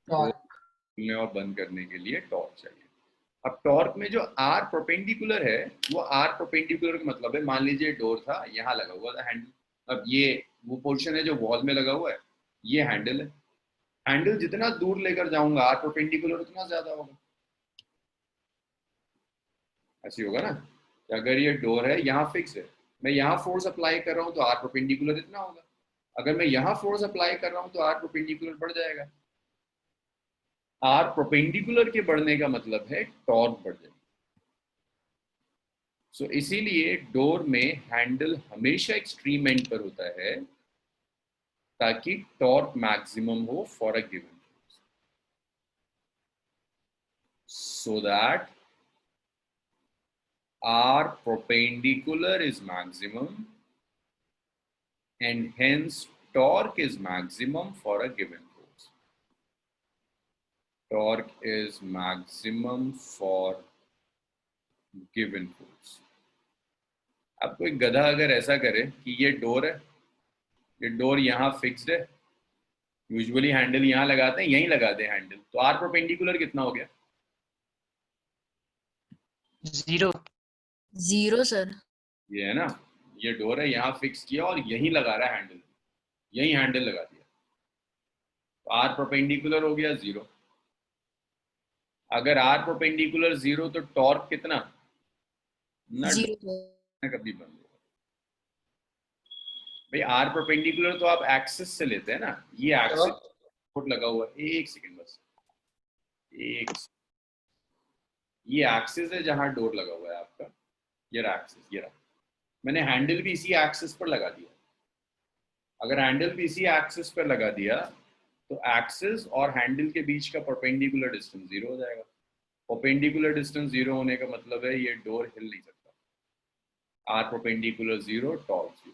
खोलने और बंद करने के लिए टॉर्क चाहिए। अब टॉर्क में जो आर परपेंडिकुलर है, वो आर परपेंडिकुलर का मतलब है, मान लीजिए डोर था, यहाँ लगा हुआ था हैंडल, अब ये वो पोर्शन है जो वॉल में लगा हुआ है, ये हैंडल है। हैंडल जितना दूर लेकर जाऊंगा आर परपेंडिकुलर उतना ज्यादा होगा। ऐसी होगा ना कि अगर ये डोर है यहाँ फिक्स है, मैं यहाँ फोर्स अप्लाई कर रहा हूँ तो आर परपेंडिकुलर इतना होगा। अगर मैं यहाँ फोर्स अप्लाई कर रहा हूँ तो आर परपेंडिकुलर बढ़ जाएगा। आर परपेंडिकुलर के बढ़ने का मतलब है टॉर्क बढ़ जाएगा। सो इसीलिए डोर में हैंडल हमेशा एक्सट्रीम एंड पर होता है ताकि टॉर्क मैक्सिमम हो for a given force, so that R perpendicular is maximum and hence torque is maximum for a given force. Torque is maximum for given force. अब कोई गधा अगर ऐसा करे कि ये डोर है, ये डोर यहाँ फिक्स्ड है, यूजुअली हैंडल यहाँ लगाते हैं, यहीं लगाते हैं हैंडल, तो आर परपेंडिकुलर कितना हो गया? 0 0 सर। ये है ना, ये डोर है, यहाँ फिक्स किया और यहीं लगा रहा है हैंडल, यहीं हैंडल लगा दिया, तो आर परपेंडिकुलर हो गया 0। अगर आर परपेंडिकुलर 0 तो टॉर्क कितना? कभी बंद होगा भाई। आर परपेंडिकुलर तो आप एक्सिस से लेते हैं ना, ये एक्सिस लगा हुआ है, एक सेकंड बस, ये एक्सिस है जहां डोर लगा हुआ है आपका, ये एक्सिस, ये रहा, मैंने हैंडल भी इसी एक्सिस पर लगा दिया। अगर हैंडल भी इसी एक्सिस पर लगा दिया तो एक्सिस और हैंडल के बीच का परपेंडिकुलर डिस्टेंस 0 हो जाएगा। परपेंडिकुलर डिस्टेंस 0 होने का मतलब है ये डोर हिल नहीं सकता। Are perpendicular 0, torque 0।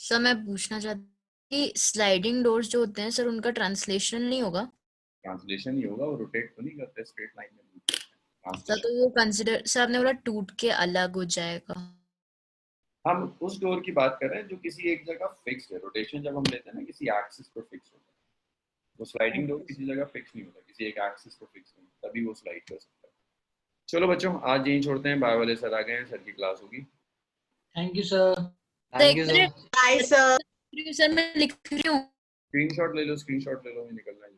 सर मैं पूछना चाहती कि स्लाइडिंग डोर्स जो होते हैं सर उनका ट्रांसलेशन नहीं होगा? ट्रांसलेशन नहीं होगा, वो रोटेट तो नहीं करते स्ट्रेट लाइन में। सर तो वो कंसीडर, सर आपने बोला टूट के अलग हो जाएगा। हम उस डोर की बात कर रहे हैं जो किसी एक जगह फिक्स है। रोटेशन जब हम लेते हैं ना किसी एक्सिस पर फिक्स होता है, वो स्लाइडिंग डोर किसी जगह फिक्स नहीं होता, किसी एक एक्सिस पर फिक्स नहीं, तभी वो स्लाइड कर सकता है। चलो बच्चों आज यहीं छोड़ते हैं, बाय वाले सर आ गए हैं, सर की क्लास होगी। Thank you sir. Thank you sir. Bye sir. Sir मैं लिख रही हूँ। स्क्रीनशॉट ले लो, स्क्रीनशॉट ले लो, निकलना है।